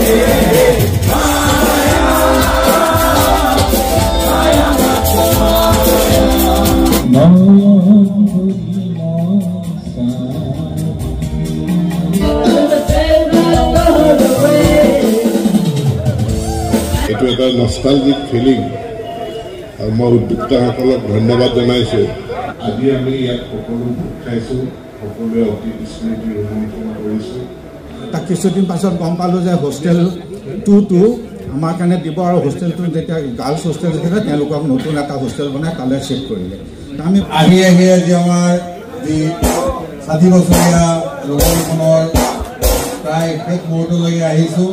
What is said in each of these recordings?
Itu এটা nostalgic feeling আৰু মই উদ্যোক্তাসকলক ধন্যবাদ জনাইছোঁ আজি আমি ইয়াত সকলো খাইছোঁ সকলোৱে অতি স্মৃতি ৰোমন্থন কৰিছোঁ তাক কিছুদিন পাছত গম পালোঁ যে হোষ্টেল 2টো আমাৰ কাৰণে দিব আৰু হোষ্টেলটো যেতিয়া গাৰ্লছ হোষ্টেল আছিলে তেওঁলোকক নতুন এটা হোষ্টেল বনাই তালৈ শিফ্ট কৰিলে আমি আহি আজি আমাৰ যি 60 বছৰীয়া ৰোমন্থনৰ প্ৰায় শেষ মুহূৰ্তলৈকে আহিছোঁ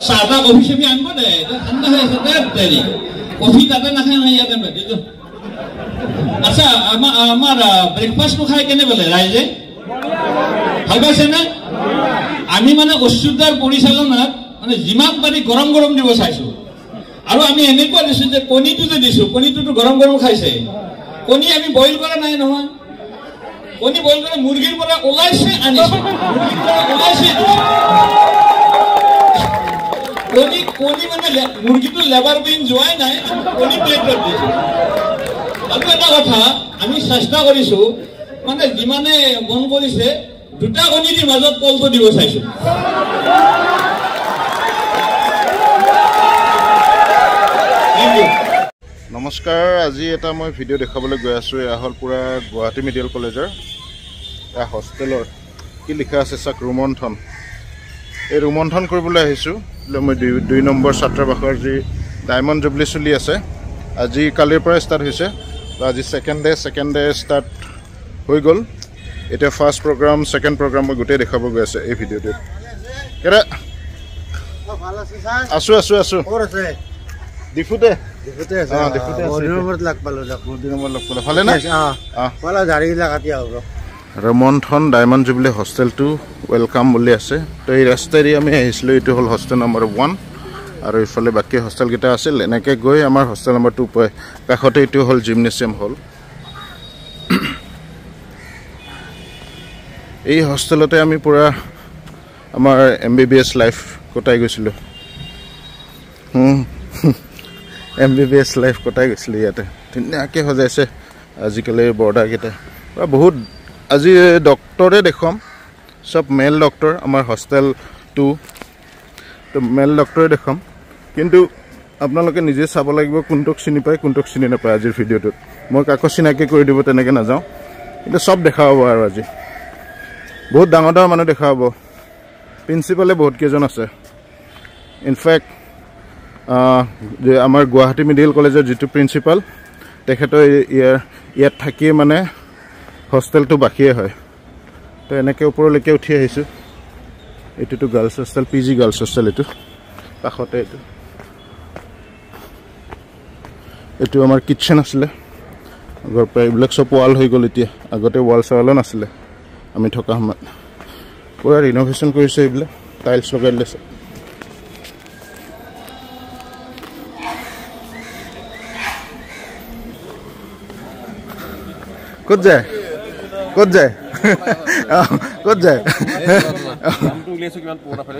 सादा कॉफी से भी आनबो दे ठंडा है सदा तेरी कॉफी ताते ना खाए याद में दे अच्छा हमारा ब्रेकफास्ट को खाए केने बोले राइजे ভাল পাইছে না আমি মানে অসুবিধাৰ পৰিচালনাত মানে যিমান পাৰি গৰম গৰম দিব চাইছো আৰু আমি এনেকুৱা দিছো যে কণীটো যে দিছো কণীটো গৰম গৰম খাইছে কণী আমি বইল কৰা নাই নহয় কণী বইল কৰা মুৰ্গীৰ পৰা ওলাইছে আনিছো মুৰ্গীৰ পৰা ওলাইছে কণী মানে মুৰ্গীটো লেবাৰ বিন যোৱাই নাই কণী প্লেটত দিছো আৰু এটা কথা আমি চেষ্টা কৰিছো মানে যিমানে মন কৰিছে দুটা কণীৰ মাজত কলটো দিব চাইছো নমস্কাৰ আজি এটা মই ভিডিঅ' দেখাবলৈ গৈ আছোঁ এয়া হ'ল পুৰা গুৱাহাটী মেডিকেল কলেজৰ এয়া হোষ্টেলৰ কি লিখা আছে চাক ৰোমন্থন এই ৰোমন্থন কৰিবলৈ আহিছোঁ মই 2 নম্বৰ ছাত্ৰাবাসৰ যি ডায়মণ্ড জুবলি চলি আছে আজি কালিৰ পৰা ষ্টাৰ্ট হৈছে আজি সেকেন্ড ডে ষ্টাৰ্ট হৈ গ'ল এটা ফাৰ্ষ্ট প্ৰগ্ৰাম সেকেন্ড প্ৰগ্ৰাম মই গোটেই দেখাব গৈ আছে এই ভিডিঅ'টোত কেৰা ভাল আছে স্যাৰ আছো ক'ত আছে ডিফুতে আছে ডিফুতে আছে নম্বৰ লাগ পালো ভালে না পালা দাড়িলা কাটি আহব ৰোমন্থন diamond jubilee hostel to welcome বুলি আছে তো এই ৰাস্তাৰে আমি আহিছিলোঁ এইটো হ'ল হোষ্টেল নম্বৰ 1 আৰু ইফালে বাকি হোষ্টেল কেইটা আছিল এনেকৈ গৈ আমাৰ হোষ্টেল নম্বৰ 2 পায় কাষতে এইটো হ'ল জিমনেছিয়াম হল এই হোষ্টেলতে আমি পুৰা আমাৰ এমবিবিএছ লাইফ কটাই গৈছিলোঁ এমবিবিএছ লাইফ কটাই গৈছিলোঁ ইয়াতে ধুনীয়াকৈ সজাইছে আজিকালি বৰ্ডাৰকেইটা বহুত আজি ডক্টৰে দেখুৱাম সব মেল ডক্টৰ আমাৰ হোষ্টেল 2 তো মেল ডক্টৰে দেখুৱাম কিন্তু আপোনালোকে নিজে চাব লাগিব কোনটোক চিনি পায় কোনটোক চিনি নাপায় আজিৰ ভিডিঅ'টোত মই কাকো চিনাকি কৰি দিব তেনেকৈ নাযাওঁ কিন্তু সব দেখা হ'ব আৰু আজি বহুত ডাঙৰ ডাঙৰ মানুহ দেখা হ'ব প্ৰিন্সিপালে বহুত কেইজন আছে ইনফেক্ট যে আমাৰ গুৱাহাটী মেডিকেল কলেজৰ যিটো প্ৰিন্সিপাল তেখেতৰ ইয়াত থাকিয়ে মানে হোষ্টেলটো বাকিয়ে হয় তো এনেকৈ ওপৰলৈকে উঠি আহিছোঁ এইটোতো girls hostel PG girls hostel এইটো কাষতে এইটো আমাৰ কিটচেন আছিলে আগৰ পৰা এইবিলাক চব ৱাল হৈ গ'ল এতিয়া আগতে ৱাল চাৱালো নাছিলে আমি থকা সময়ত পুৰা ৰিন'ভেশ্যন কৰিছে এইবিলাক টাইলছ লগাই দিছে ক'ত যায় ক'ত যায় নামটো উলিয়াইছো কিমান পুৰণা ফালে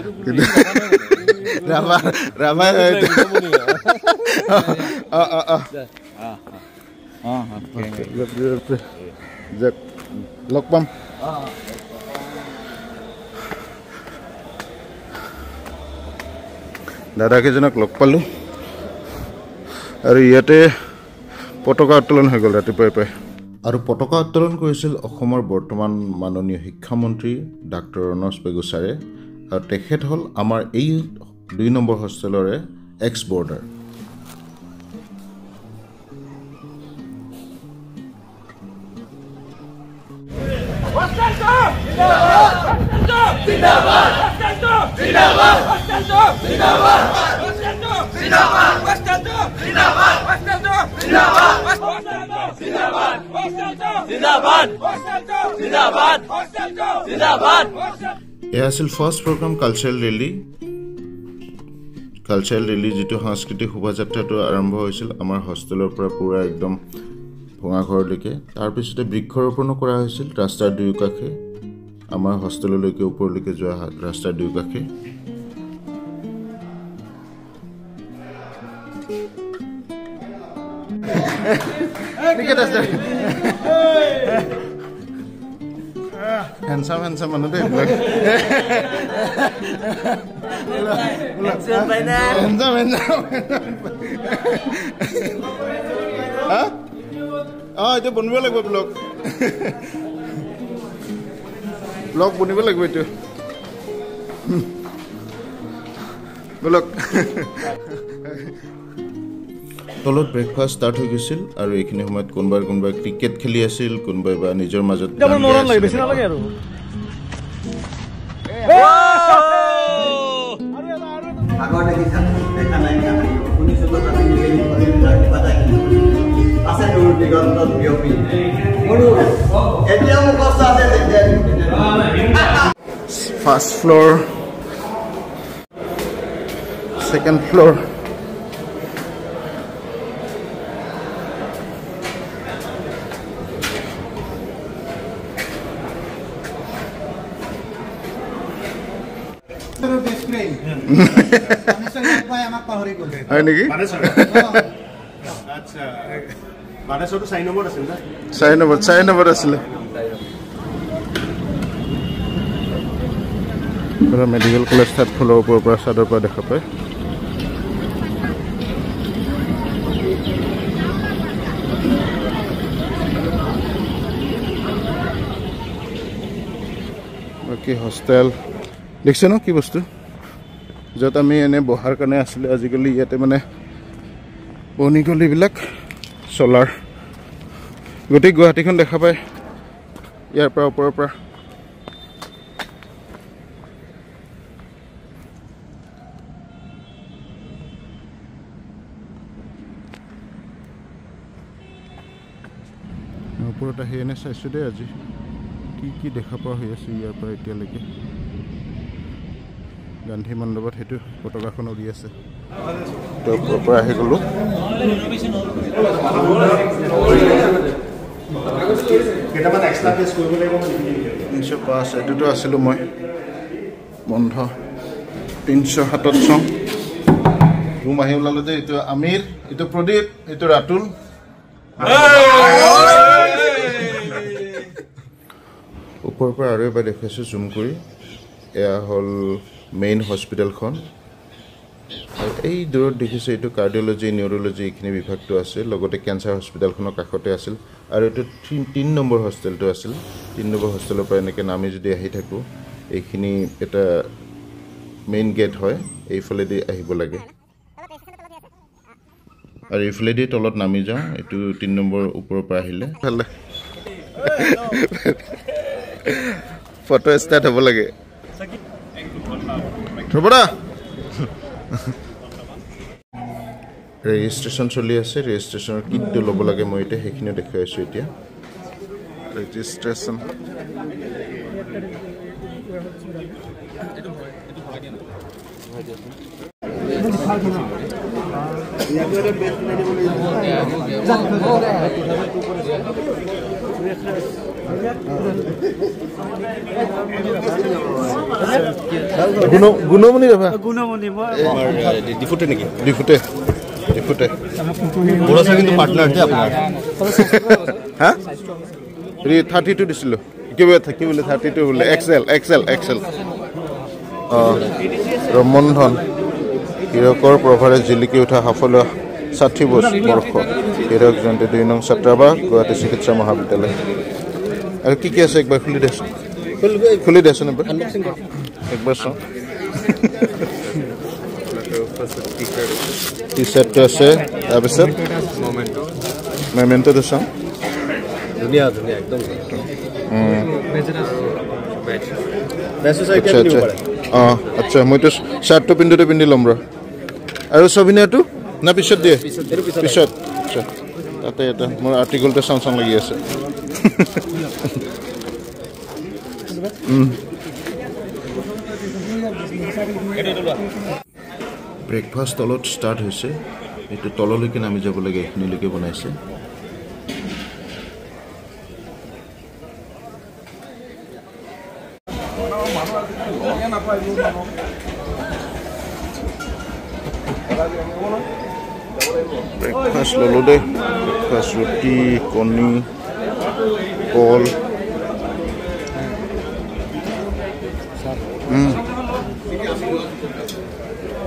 ৰামা লগ পাম দাদাকেইজনক লগ পালোঁ আৰু ইয়াতে পতাকা উত্তোলন হৈ গ'ল ৰাতিপুৱাই প্ৰায় আৰু পতাকা উত্তোলন কৰিছিল অসমৰ বৰ্তমান মাননীয় শিক্ষামন্ত্ৰী ডাক্তৰ ৰণোজ পেগু ছাৰে আৰু তেখেত হ'ল আমাৰ এই 2 নম্বৰ হোষ্টেলৰে এক্স বৰ্ডাৰ এয়া আছিল ফাৰ্ষ্ট প্ৰগ্ৰাম কালচাৰেল ৰেলী যিটো সাংস্কৃতিক শোভাযাত্ৰাটো আৰম্ভ হৈছিল আমাৰ হোষ্টেলৰ পৰা পুৰা একদম ভঙাঘৰলৈকে তাৰপিছতে বৃক্ষৰোপণো কৰা হৈছিল ৰাস্তাৰ দুয়োকাষে আমাৰ হোষ্টেললৈকে ওপৰলৈকে যোৱা ৰাস্তাৰ দুয়োকাষে handsome মানুহ দেই এইটো বনিব লাগিব ব্লগ বনিব লাগিব এইটো ব্লগ তলত ব্ৰেকফাষ্ট ষ্টাৰ্ট হৈ গৈছিল আৰু এইখিনি সময়ত কোনোবাই ক্ৰিকেট খেলি আছিল কোনোবাই বা নিজৰ মাজত ফাৰ্ষ্ট ফ্ল'ৰ ছেকেণ্ড ফ্ল'ৰ হয় নেকি চাৰি নম্বৰ আছিলে মেডিকেল কলেজ থাৰ্ড ফ্ল'ৰৰ ওপৰৰ পৰা চাদৰ পৰা দেখা পায় বাকী হোষ্টেল দেখিছে ন কি বস্তু য'ত আমি এনে বহাৰ কাৰণে আছিলে আজিকালি ইয়াতে মানে বনি গলিবিলাক চলাৰ গোটেই গুৱাহাটীখন দেখা পায় ইয়াৰ পৰা ওপৰৰ পৰা ওপৰত আহি এনে চাইছোঁ দেই আজি কি দেখা পোৱা হৈ আছে ইয়াৰ পৰা এতিয়ালৈকে গান্ধী মণ্ডপত সেইটো পতাকাখন উৰি আছে ওপৰৰ পৰা আহি গ'লো এইটোতো আছিলোঁ মই বন্ধ 307 চং ৰুম আহি ওলালো যে এইটো আমিৰ এইটো প্ৰদীপ এইটো ৰাতুল ওপৰৰ পৰা আৰু এবাৰ দেখুৱাইছোঁ জুম কৰি এয়া হ'ল মেইন হস্পিটেলখন আৰু এই দূৰত দেখিছোঁ এইটো কাৰ্ডিঅ'লজি নিউৰ'লজি এইখিনি বিভাগটো আছে লগতে কেঞ্চাৰ হস্পিটেলখনৰ কাষতে আছিল আৰু এইটো 3 নম্বৰ হোষ্টেলটো আছিল 3 নম্বৰ হোষ্টেলৰ পৰা এনেকৈ নামি যদি আহি থাকোঁ এইখিনি এটা মেইন গেট হয় এইফালেদি আহিব লাগে আৰু এইফালেদি তলত নামি যাওঁ এইটো 3 নম্বৰ ওপৰৰ পৰা আহিলে ভালে ফটো ষ্টাৰ্ট হ'ব লাগে ৰ'বৰা ৰেজিষ্ট্ৰেশ্যন চলি আছে ৰেজিষ্ট্ৰেশ্যনৰ কিটটো ল'ব লাগে মই এতিয়া সেইখিনিও দেখুৱাই আছোঁ এতিয়া ৰেজিষ্ট্ৰেশ্যন গুণমণি ৰবা ডিফুটে নেকি ডিফুটে কিন্তু পাৰ্টনাৰ যে আপোনাৰ হা 32 দিছিলোঁ কিবা থাকি বোলে 32 বোলে এক্সেল ৰমন্ধন হীৰকৰ প্ৰভাৰে জিলিকি উঠা সাফল্য 60 বৰ্ষ হীৰক জয়ন্তী 2 নং ছাত্ৰাবাস গুৱাহাটী চিকিৎসা মহাবিদ্যালয় আৰু কি কি আছে একবাৰ খুলি দেচোন একবাৰ চাওঁ টি চাৰ্টটো আছে তাৰপিছত মেমেণ্টটো চাওঁ ধুনীয়া একদম আচ্ছা মইতো শ্বাৰ্টটো পিন্ধি ল'ম ৰ আৰু ছবিনাটো না পিছত দিয়ে পিছত আচ্ছা তাতে এটা মোৰ আৰ্টিকলটো চাওঁ লাগি আছে ব্ৰেকফাষ্ট তলত ষ্টাৰ্ট হৈছে এইটো তললৈকে নামি যাব লাগে এইখিনিলৈকে বনাইছে ব্ৰেকফাষ্ট ল'লোঁ দেই ব্ৰেকফাষ্ট ৰুটি কণী কল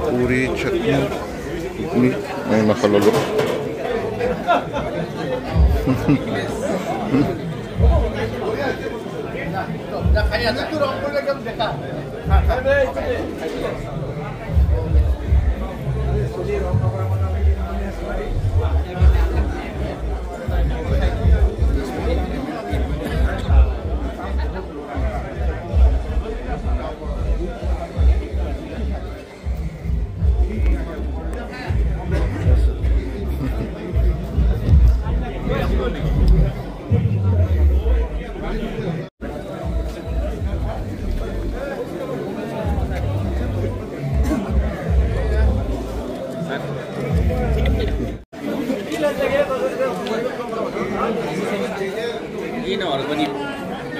পুৰি চাটনি মই মাখা ল'লোঁ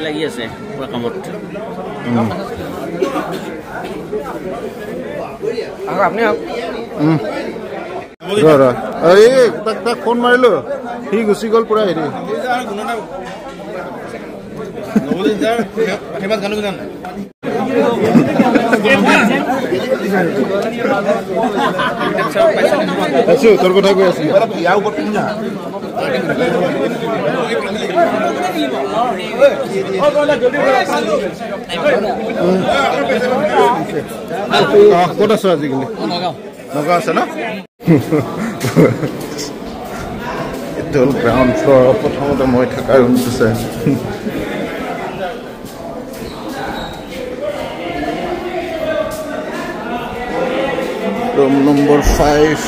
লাগি আছে পুৰা কামত আপনি তাক ফোন মাৰিলো সি গুচি গ'ল পুৰা হেৰি তোৰ কথা কৈ আছিলো ক'ত আছো আজিকালি নগাঁও আছে ন এইটো হ'ল গ্ৰাউণ্ড ফ্ল'ৰ প্ৰথমতে মই থকা ৰুমটো চাই ৰুম নম্বৰ 5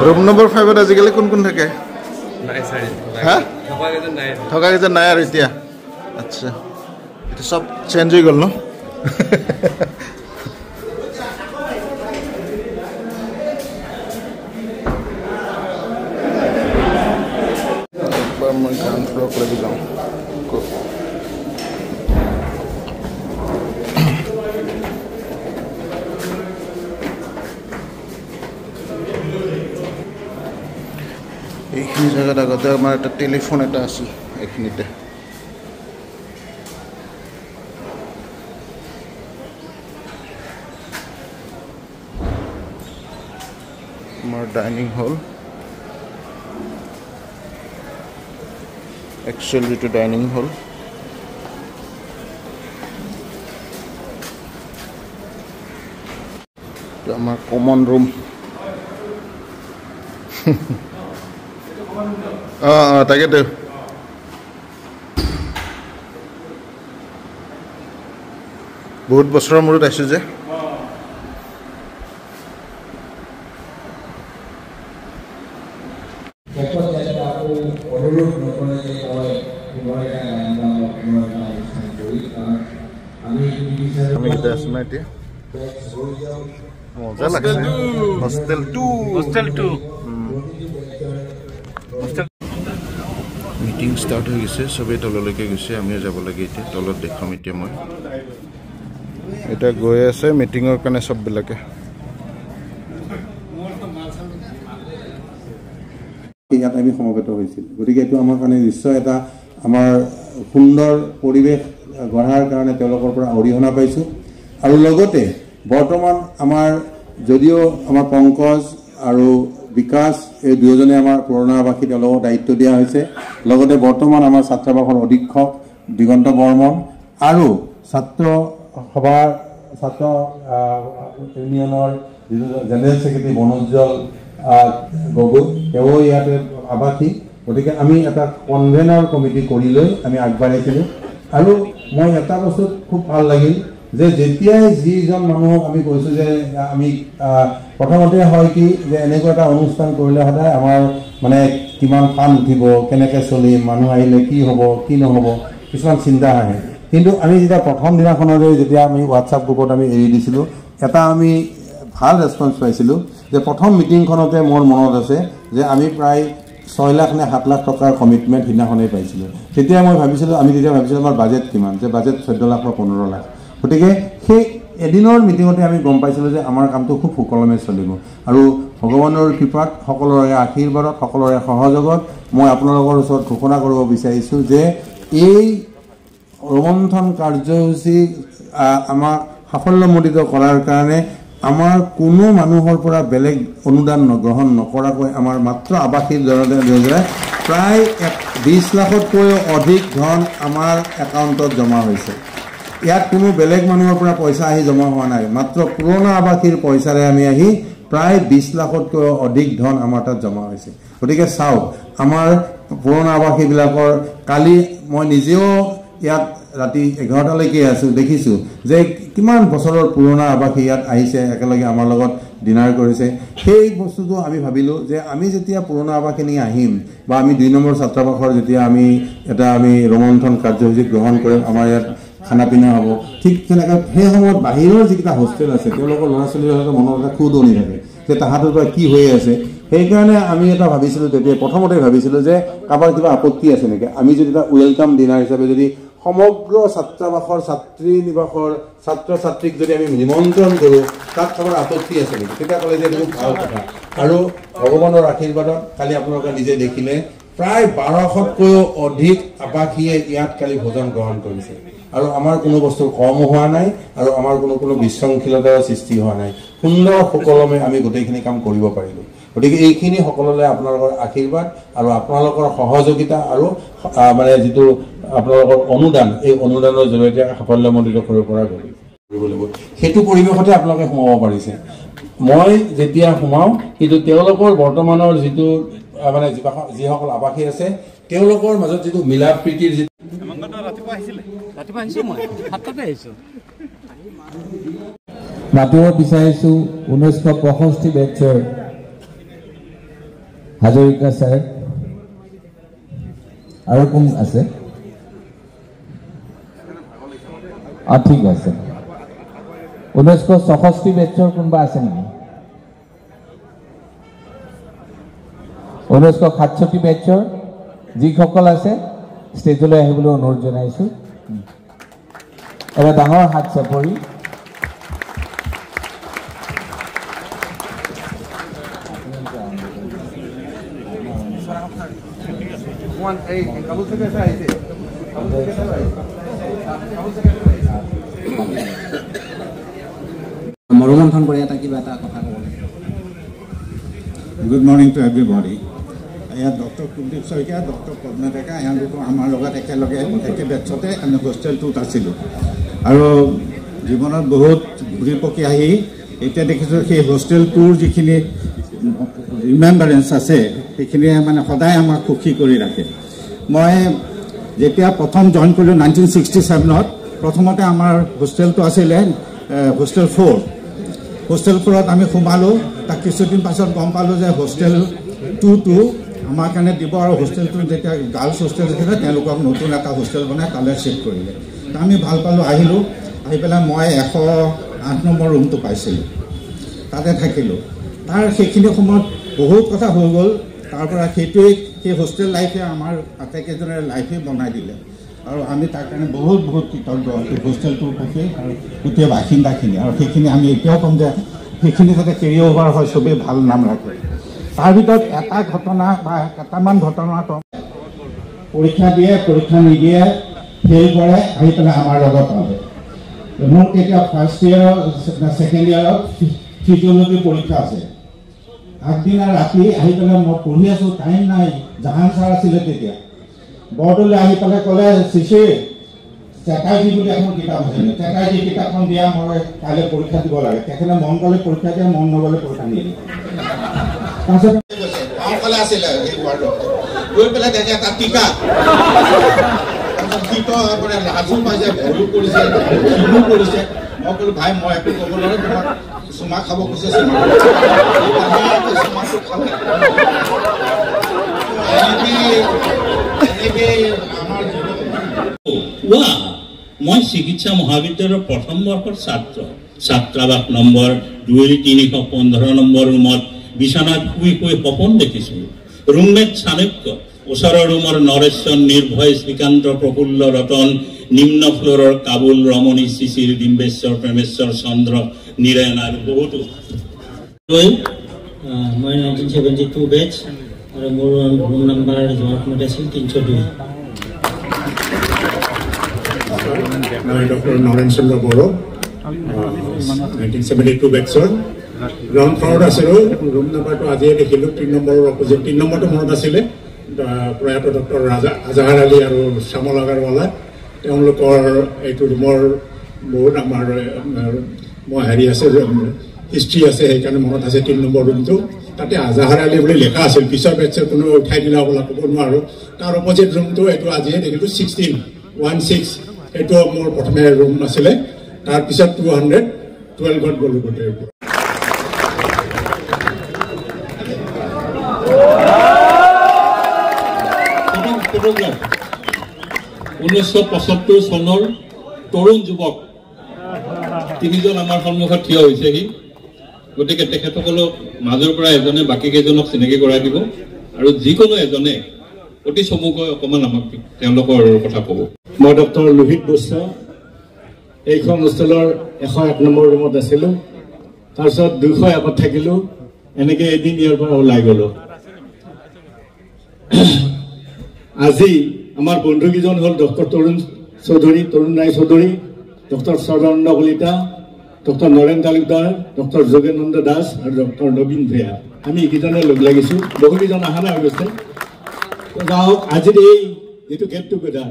ৰুম নম্বৰ 5ত আজিকালি কোন কোন থাকে হা থকা কেইজন নাই আৰু এতিয়া আচ্ছা এইটো চব চেঞ্জ হৈ গ'ল ন একবাৰ মই গ্ৰাউণ্ড ফ্ল'ৰলৈকে যাওঁ এইখিনি জেগাত আগতে আমাৰ এটা টেলিফোন এটা আছিল এইখিনিতে আমাৰ ডাইনিং হল একচুৱেল যিটো ডাইনিং হল আমাৰ কমন ৰুম তাকেতো বহুত বছৰৰ মূৰত আহিছোঁ যে আমি কেতিয়া আছো না এতিয়া মজা লাগছে হোষ্টেল টু মিটিং ষ্টাৰ্ট হৈ গৈছে চবেই তললৈকে গৈছে আমিও যাব লাগে এতিয়া তলত দেখাম এতিয়া মই এটা গৈ আছে মিটিঙৰ কাৰণে চববিলাকে ইয়াত আমি সমবেত হৈছিল গতিকে এইটো আমাৰ কাৰণে নিশ্চয় এটা আমাৰ সুন্দৰ পৰিৱেশ গঢ়াৰ কাৰণে তেওঁলোকৰ পৰা অৰিহণা পাইছোঁ আৰু লগতে বৰ্তমান আমাৰ যদিও আমাৰ পংকজ আৰু বিকাশ এই দুয়োজনে আমাৰ পুৰণা আৱাসী তেওঁলোকক দায়িত্ব দিয়া হৈছে লগতে বৰ্তমান আমাৰ ছাত্ৰাবাসৰ অধীক্ষক দিগন্ত বৰ্মন আৰু ছাত্ৰ সভাৰ ছাত্ৰ ইউনিয়নৰ জেনেৰেল ছেক্ৰেটাৰী মনোজ্জ্বল গগৈ তেওঁ ইয়াতে আৱাসী গতিকে আমি এটা কনভেনাৰ কমিটি কৰি লৈ আমি আগবাঢ়িছিলোঁ আৰু মই এটা বস্তুত খুব ভাল লাগিল যে যেতিয়াই যিজন মানুহক আমি কৈছোঁ যে আমি প্ৰথমতে হয় কি যে এনেকুৱা এটা অনুষ্ঠান কৰিলে সদায় আমাৰ মানে কিমান ফান উঠিব কেনেকৈ চলিম মানুহ আহিলে কি হ'ব কি নহ'ব কিছুমান চিন্তা আহে কিন্তু আমি যেতিয়া প্ৰথম দিনাখনলৈ যেতিয়া আমি হোৱাটছআপ গ্ৰুপত আমি এৰি দিছিলোঁ এটা আমি ভাল ৰেছপন্স পাইছিলোঁ যে প্ৰথম মিটিংখনতে মোৰ মনত আছে যে আমি প্ৰায় 6 লাখ নে 7 লাখ টকাৰ কমিটমেণ্ট সিদিনাখনেই পাইছিলোঁ তেতিয়া মই ভাবিছিলোঁ আমাৰ বাজেট কিমান যে বাজেট 14 লাখ বা 15 লাখ গতিকে সেই এদিনৰ মিটিঙতে আমি গম পাইছিলোঁ যে আমাৰ কামটো খুব সুকলমে চলিব আৰু ভগৱানৰ কৃপাত সকলোৰে আশীৰ্বাদত সকলোৰে সহযোগত মই আপোনালোকৰ ওচৰত ঘোষণা কৰিব বিচাৰিছোঁ যে এই ৰোমন্থন কাৰ্যসূচী আমাক সাফল্যমণ্ডিত কৰাৰ কাৰণে আমাৰ কোনো মানুহৰ পৰা বেলেগ অনুদান গ্ৰহণ নকৰাকৈ আমাৰ মাত্ৰ আৱাসীৰ জৰিয়তে প্ৰায় 20 লাখতকৈও অধিক ধন আমাৰ একাউণ্টত জমা হৈছে ইয়াত কোনো বেলেগ মানুহৰ পৰা পইচা আহি জমা হোৱা নাই মাত্ৰ পুৰণা আৱাসীৰ পইচাৰে আমি আহি প্ৰায় 20 লাখতকৈ অধিক ধন আমাৰ তাত জমা হৈছে গতিকে চাওক আমাৰ পুৰণা আৱাসীবিলাকৰ কালি মই নিজেও ইয়াত ৰাতি 11টালৈকে আছোঁ দেখিছোঁ যে কিমান বছৰৰ পুৰণা আৱাসী ইয়াত আহিছে একেলগে আমাৰ লগত ডিনাৰ কৰিছে সেই বস্তুটো আমি ভাবিলোঁ যে আমি যেতিয়া পুৰণা আৱাসীখিনি আহিম বা আমি 2 নম্বৰ ছাত্ৰাবাসৰ যেতিয়া আমি ৰোমন্থন কাৰ্যসূচী গ্ৰহণ কৰিম আমাৰ ইয়াত খানা পিনা হ'ব ঠিক তেনেকৈ সেই সময়ত বাহিৰৰ যিকেইটা হোষ্টেল আছে তেওঁলোকৰ ল'ৰা ছোৱালীৰ মনত এটা খুদনি থাকে যে তাহাঁতৰ পৰা কি হৈ আছে সেইকাৰণে আমি এটা ভাবিছিলোঁ তেতিয়া প্ৰথমতে ভাবিছিলোঁ যে কাৰোবাৰ কিবা আপত্তি আছে নেকি আমি যদি এটা ৱেলকাম ডিনাৰ হিচাপে যদি সমগ্ৰ ছাত্ৰাবাসৰ ছাত্ৰী নিবাসৰ ছাত্ৰ ছাত্ৰীক যদি আমি নিমন্ত্ৰণ কৰোঁ তাত কাৰোবাৰ আপত্তি আছে নেকি তেতিয়া ক'লে যে এইটো ভাল কথা আৰু ভগৱানৰ আশীৰ্বাদত কালি আপোনালোকে নিজে দেখিলে প্ৰায় 1200তকৈও অধিক আৱাসীয়ে ইয়াত কালি ভোজন গ্ৰহণ কৰিছে আৰু আমাৰ কোনো বস্তুৰ কম হোৱা নাই আৰু আমাৰ কোনো বিশৃংখলতাৰ সৃষ্টি হোৱা নাই সুন্দৰ সুকলমে আমি গোটেইখিনি কাম কৰিব পাৰিলোঁ গতিকে এইখিনি সকলোলৈ আপোনালোকৰ আশীৰ্বাদ আৰু আপোনালোকৰ সহযোগিতা আৰু মানে যিটো আপোনালোকৰ অনুদান এই অনুদানৰ জৰিয়তে সাফল্যমণ্ডিত কৰিব পৰা গ'ল সেইটো পৰিৱেশতে আপোনালোকে সোমাব পাৰিছে মই যেতিয়া সোমাওঁ কিন্তু তেওঁলোকৰ বৰ্তমানৰ যিটো মানে যিসকল আৱাসী আছে তেওঁলোকৰ মাজত যিটো মিলা প্ৰীতিৰ যিটো মাতিব বিচাৰিছোঁ 1965 বেটছৰ হাজৰিকা ছাৰ আৰু কোন আছে ঠিক আছে 1964 বেটছৰ কোনোবা আছে নেকি 1967 বেটছৰ যিসকল আছে ষ্টেজলৈ আহিবলৈ অনুৰোধ জনাইছোঁ এটা ডাঙৰ হাত চাপৰি মনোমন্থন কৰি এটা কিবা এটা কথা ক'ব গুড মৰ্ণিং টু এভৰিবডি ইয়াত ডক্টৰ কুলদীপ শইকীয়া ডক্টৰ পদ্মা ডেকা এওঁলোকৰ আমাৰ লগত একেলগে একে বেটছতে আমি হোষ্টেল 2ত আছিলোঁ আৰু জীৱনত বহুত ঘূৰি পকি আহি এতিয়া দেখিছোঁ সেই হোষ্টেল 2ৰ যিখিনি ৰিমেম্বাৰেঞ্চ আছে সেইখিনিয়ে মানে সদায় আমাক সুখী কৰি ৰাখে মই যেতিয়া প্ৰথম জইন কৰিলোঁ 1967ত প্ৰথমতে আমাৰ হোষ্টেলটো আছিলে হোষ্টেল 4 হোষ্টেল 4ত আমি সোমালোঁ তাক কিছুদিন পাছত গম পালোঁ যে হোষ্টেল 2টো আমাৰ কাৰণে দিব আৰু হোষ্টেলটো যেতিয়া গাৰ্লছ হোষ্টেল আছিলে তেওঁলোকক নতুন এটা হোষ্টেল বনাই তালৈ শিফ্ট কৰিলে আমি ভাল পালোঁ আহিলোঁ আহি পেলাই মই 108 নম্বৰ ৰুমটো পাইছিলোঁ তাতে থাকিলোঁ তাৰ সেইখিনি সময়ত বহুত কথা হৈ গ'ল তাৰ পৰা সেইটোৱেই সেই হোষ্টেল লাইফে আমাৰ আটাইকেইজনৰ লাইফে বনাই দিলে আৰু আমি তাৰ কাৰণে বহুত কৃতজ্ঞ সেই হোষ্টেলটোৰ প্ৰতি আৰু গোটেই বাসিন্দাখিনি আৰু সেইখিনি আমি এতিয়াও ক'ম যে সেইখিনি যাতে কেৰি অভাৰ হয় চবেই ভাল নাম ৰাখে তাৰ ভিতৰত এটা ঘটনা বা কেইটামান ঘটনা পৰীক্ষা দিয়ে পৰীক্ষা নিদিয়ে ফেইল কৰে আহি পেলাই আমাৰ লগত পালে মোৰ তেতিয়া ফাৰ্ষ্ট ইয়েৰৰ ছেকেণ্ড ইয়েৰত ফিজিঅ'লজি পৰীক্ষা আছে আগদিনা ৰাতি আহি পেলাই মই পঢ়ি আছোঁ টাইম নাই জাহান ছাৰ আছিলে তেতিয়া বৰদলৈ আহি পেলাই ক'লে শিশু চেটাৰ্জী বুলি এখন কিতাপ আছিলে চেটাৰ্জী কিতাপখন দিয়া মই কাইলৈ পৰীক্ষা দিব লাগে তেখেতে মন গ'লে পৰীক্ষা দিয়া মন নগ'লে পৰীক্ষা নিদিয়ে তাৰপিছত ক'লে আছিলে এই ৱাৰ্ডত গৈ পেলাই দেখে তাত টিকা আপোনাৰ লাজো পাইছে ভয়ো কৰিছে শিশু কৰিছে মই ক'লো ভাই মই একো ক'ব নোৱাৰোঁ তোমাক চুমা খাব কৈছে চুমাটো খালে মই চিকিৎসা মহাবিদ্যালয়ৰ প্ৰথম বৰ্ষৰ ছাত্ৰাবাস নম্বৰ 2315 নম্বৰ ৰুমত বিছনাত শুই শুই সপোন দেখিছোঁ ৰুমমেট চাণক্য ওচৰৰ ৰুমৰ নৰেশ্বৰ নিৰ্ভয় শ্ৰীকান্ত প্ৰফুল্ল ৰতন নিম্ন ফ্ল'ৰৰ কাবুল ৰমণী শিশিৰ ডিম্বেশ্বৰ প্ৰেমেশ্বৰ চন্দ্ৰ নীৰেণ আৰু বহুতো মই 1972 বেচ আৰু মোৰ ৰুম নাম্বাৰ যোৱাৰ সময়ত আছিল 302 মই ডক্টৰ নৰেন চন্দ্ৰ বড়ো 1972 বেচৰ গ্ৰাউণ্ড ফ্ল'ৰত আছিলোঁ ৰুম নাম্বাৰটো আজিয়ে দেখিলোঁ 3 নম্বৰৰ অপজিট 3 নম্বৰটো মনত আছিলে প্ৰয়াত ডক্টৰ আজাহাৰ আলী আৰু শ্যামল আগৰৱালা তেওঁলোকৰ এইটো ৰুমৰ বহুত আমাৰ মই হেৰি আছে হিষ্ট্ৰী আছে সেইকাৰণে মনত আছে 3 নম্বৰ ৰুমটো তাতে আজাহাৰ আলী বুলি লিখা আছিল পিছৰ বেটছৰ কোনো উঠাই দিলা বোলা ক'ব নোৱাৰোঁ তাৰ অপজিট ৰুমটো এইটো আজিহে দেখিলোঁ 16 এইটো মোৰ প্ৰথমে ৰুম আছিলে তাৰপিছত 212ত গ'লোঁ গোটেই 1975 চনৰ তৰুণ যুৱক 3জন আমাৰ সন্মুখত থিয় হৈছেহি গতিকে তেখেতসকলক মাজৰ পৰা এজনে বাকী কেইজনক চিনাকি কৰাই দিব আৰু যিকোনো এজনে অতি চমুকৈ অকণমান আমাক তেওঁলোকৰ কথা ক'ব মই ডক্টৰ লোহিত বৈশ্য এইখন হোষ্টেলৰ 101 নম্বৰ ৰুমত আছিলোঁ তাৰপিছত 201ত থাকিলোঁ এনেকৈ এদিন ইয়াৰ পৰা ওলাই গ'লোঁ আজি আমাৰ বন্ধুকেইজন হ'ল doctor Tarun Roy Choudhury doctor Sarbananda Kalita doctor Naren Talukdar doctor Jogananda Das আৰু ডক্টৰ নবীন ভূঞা আমি এইকেইজনে লগ লাগিছোঁ বহুকেইজন অহা নাই অৱশ্যে যাওক আজিৰ এই যিটো গেট টুগেডাৰ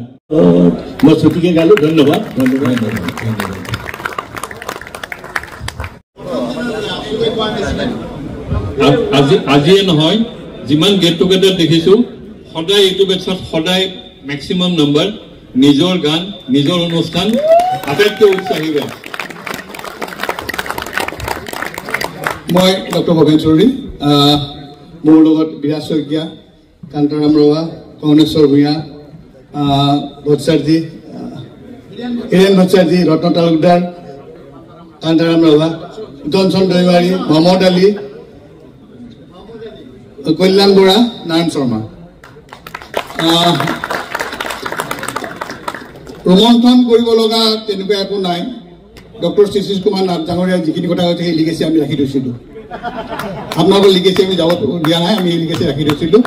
মই ছুটিকে গালোঁ ধন্যবাদ আজিয়ে নহয় যিমান গেট টুগেডাৰ দেখিছোঁ সদায় এইটো বেটছত সদায় মেক্সিমাম নম্বৰ নিজৰ গান নিজৰ অনুষ্ঠান আটাইতকৈ উৎসাহী গান মই ডক্টৰ ভৱেন চৌধুৰী মোৰ লগত বিৰাজ শইকীয়া কান্তাৰাম ৰৱা কমলেশ্বৰ ভূঞা ভট্টাচাৰ্যী হীৰেণ ভট্টাচাৰ্যী ৰত্ন তালুকদাৰ কান্তাৰাম ৰৱা জনচন দৈমাৰী মহম্মদ আলী কল্যাণ বৰা নাৰায়ণ শৰ্মা ৰোমন্থন কৰিব লগা তেনেকুৱা একো নাই ডক্টৰ শিশিৰ কুমাৰ নাথ ডাঙৰীয়া যিখিনি কথা কৈছে সেই লিগেচি আমি ৰাখি থৈছিলোঁ আপোনালোকৰ লিগেচি আমি যাব দিয়া নাই আমি লিগেচি ৰাখি থৈছিলোঁ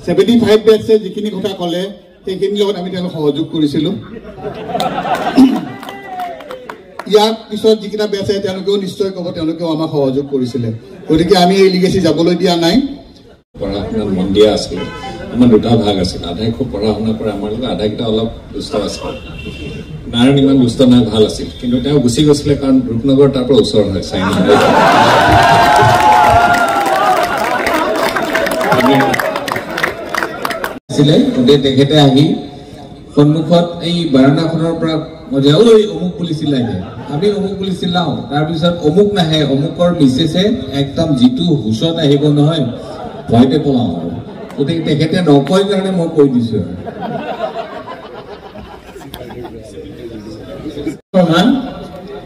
75 বেটছে যিখিনি কথা ক'লে সেইখিনিৰ লগত আমি তেওঁলোক সহযোগ কৰিছিলোঁ ইয়াৰ পিছত যিকেইটা বেটছ আছে তেওঁলোকেও নিশ্চয় ক'ব তেওঁলোকেও আমাক সহযোগ কৰিছিলে গতিকে আমি এই লিগেচি যাবলৈ দিয়া নাই পঢ়া শুনাত মন দিয়া আছিল আমাৰ দুটা ভাগ আছিল আধাই খুব পঢ়া শুনা কৰে আমাৰ লগত আধাকেইটা অলপ দুষ্ট আছিল নাৰায়ণ ইমান দুষ্ট নাই ভাল আছিল কিন্তু তেওঁ গুচি গৈছিলে কাৰণ ৰূপনগৰ তাৰ পৰা ওচৰ হয় তেখেতে আহি সন্মুখত এই বাৰাণ্ডাখনৰ পৰা অমুক বুলি চিলাইছে আমি অমুক বুলি চিলাওঁ তাৰপিছত অমুক নাহে অমুকৰ মিছেছে একদম যিটো হুচত আহিব নহয় ভয়তে পলাওঁ আৰু গতিকে তেখেতে নকয় কাৰণে মই কৈ দিছো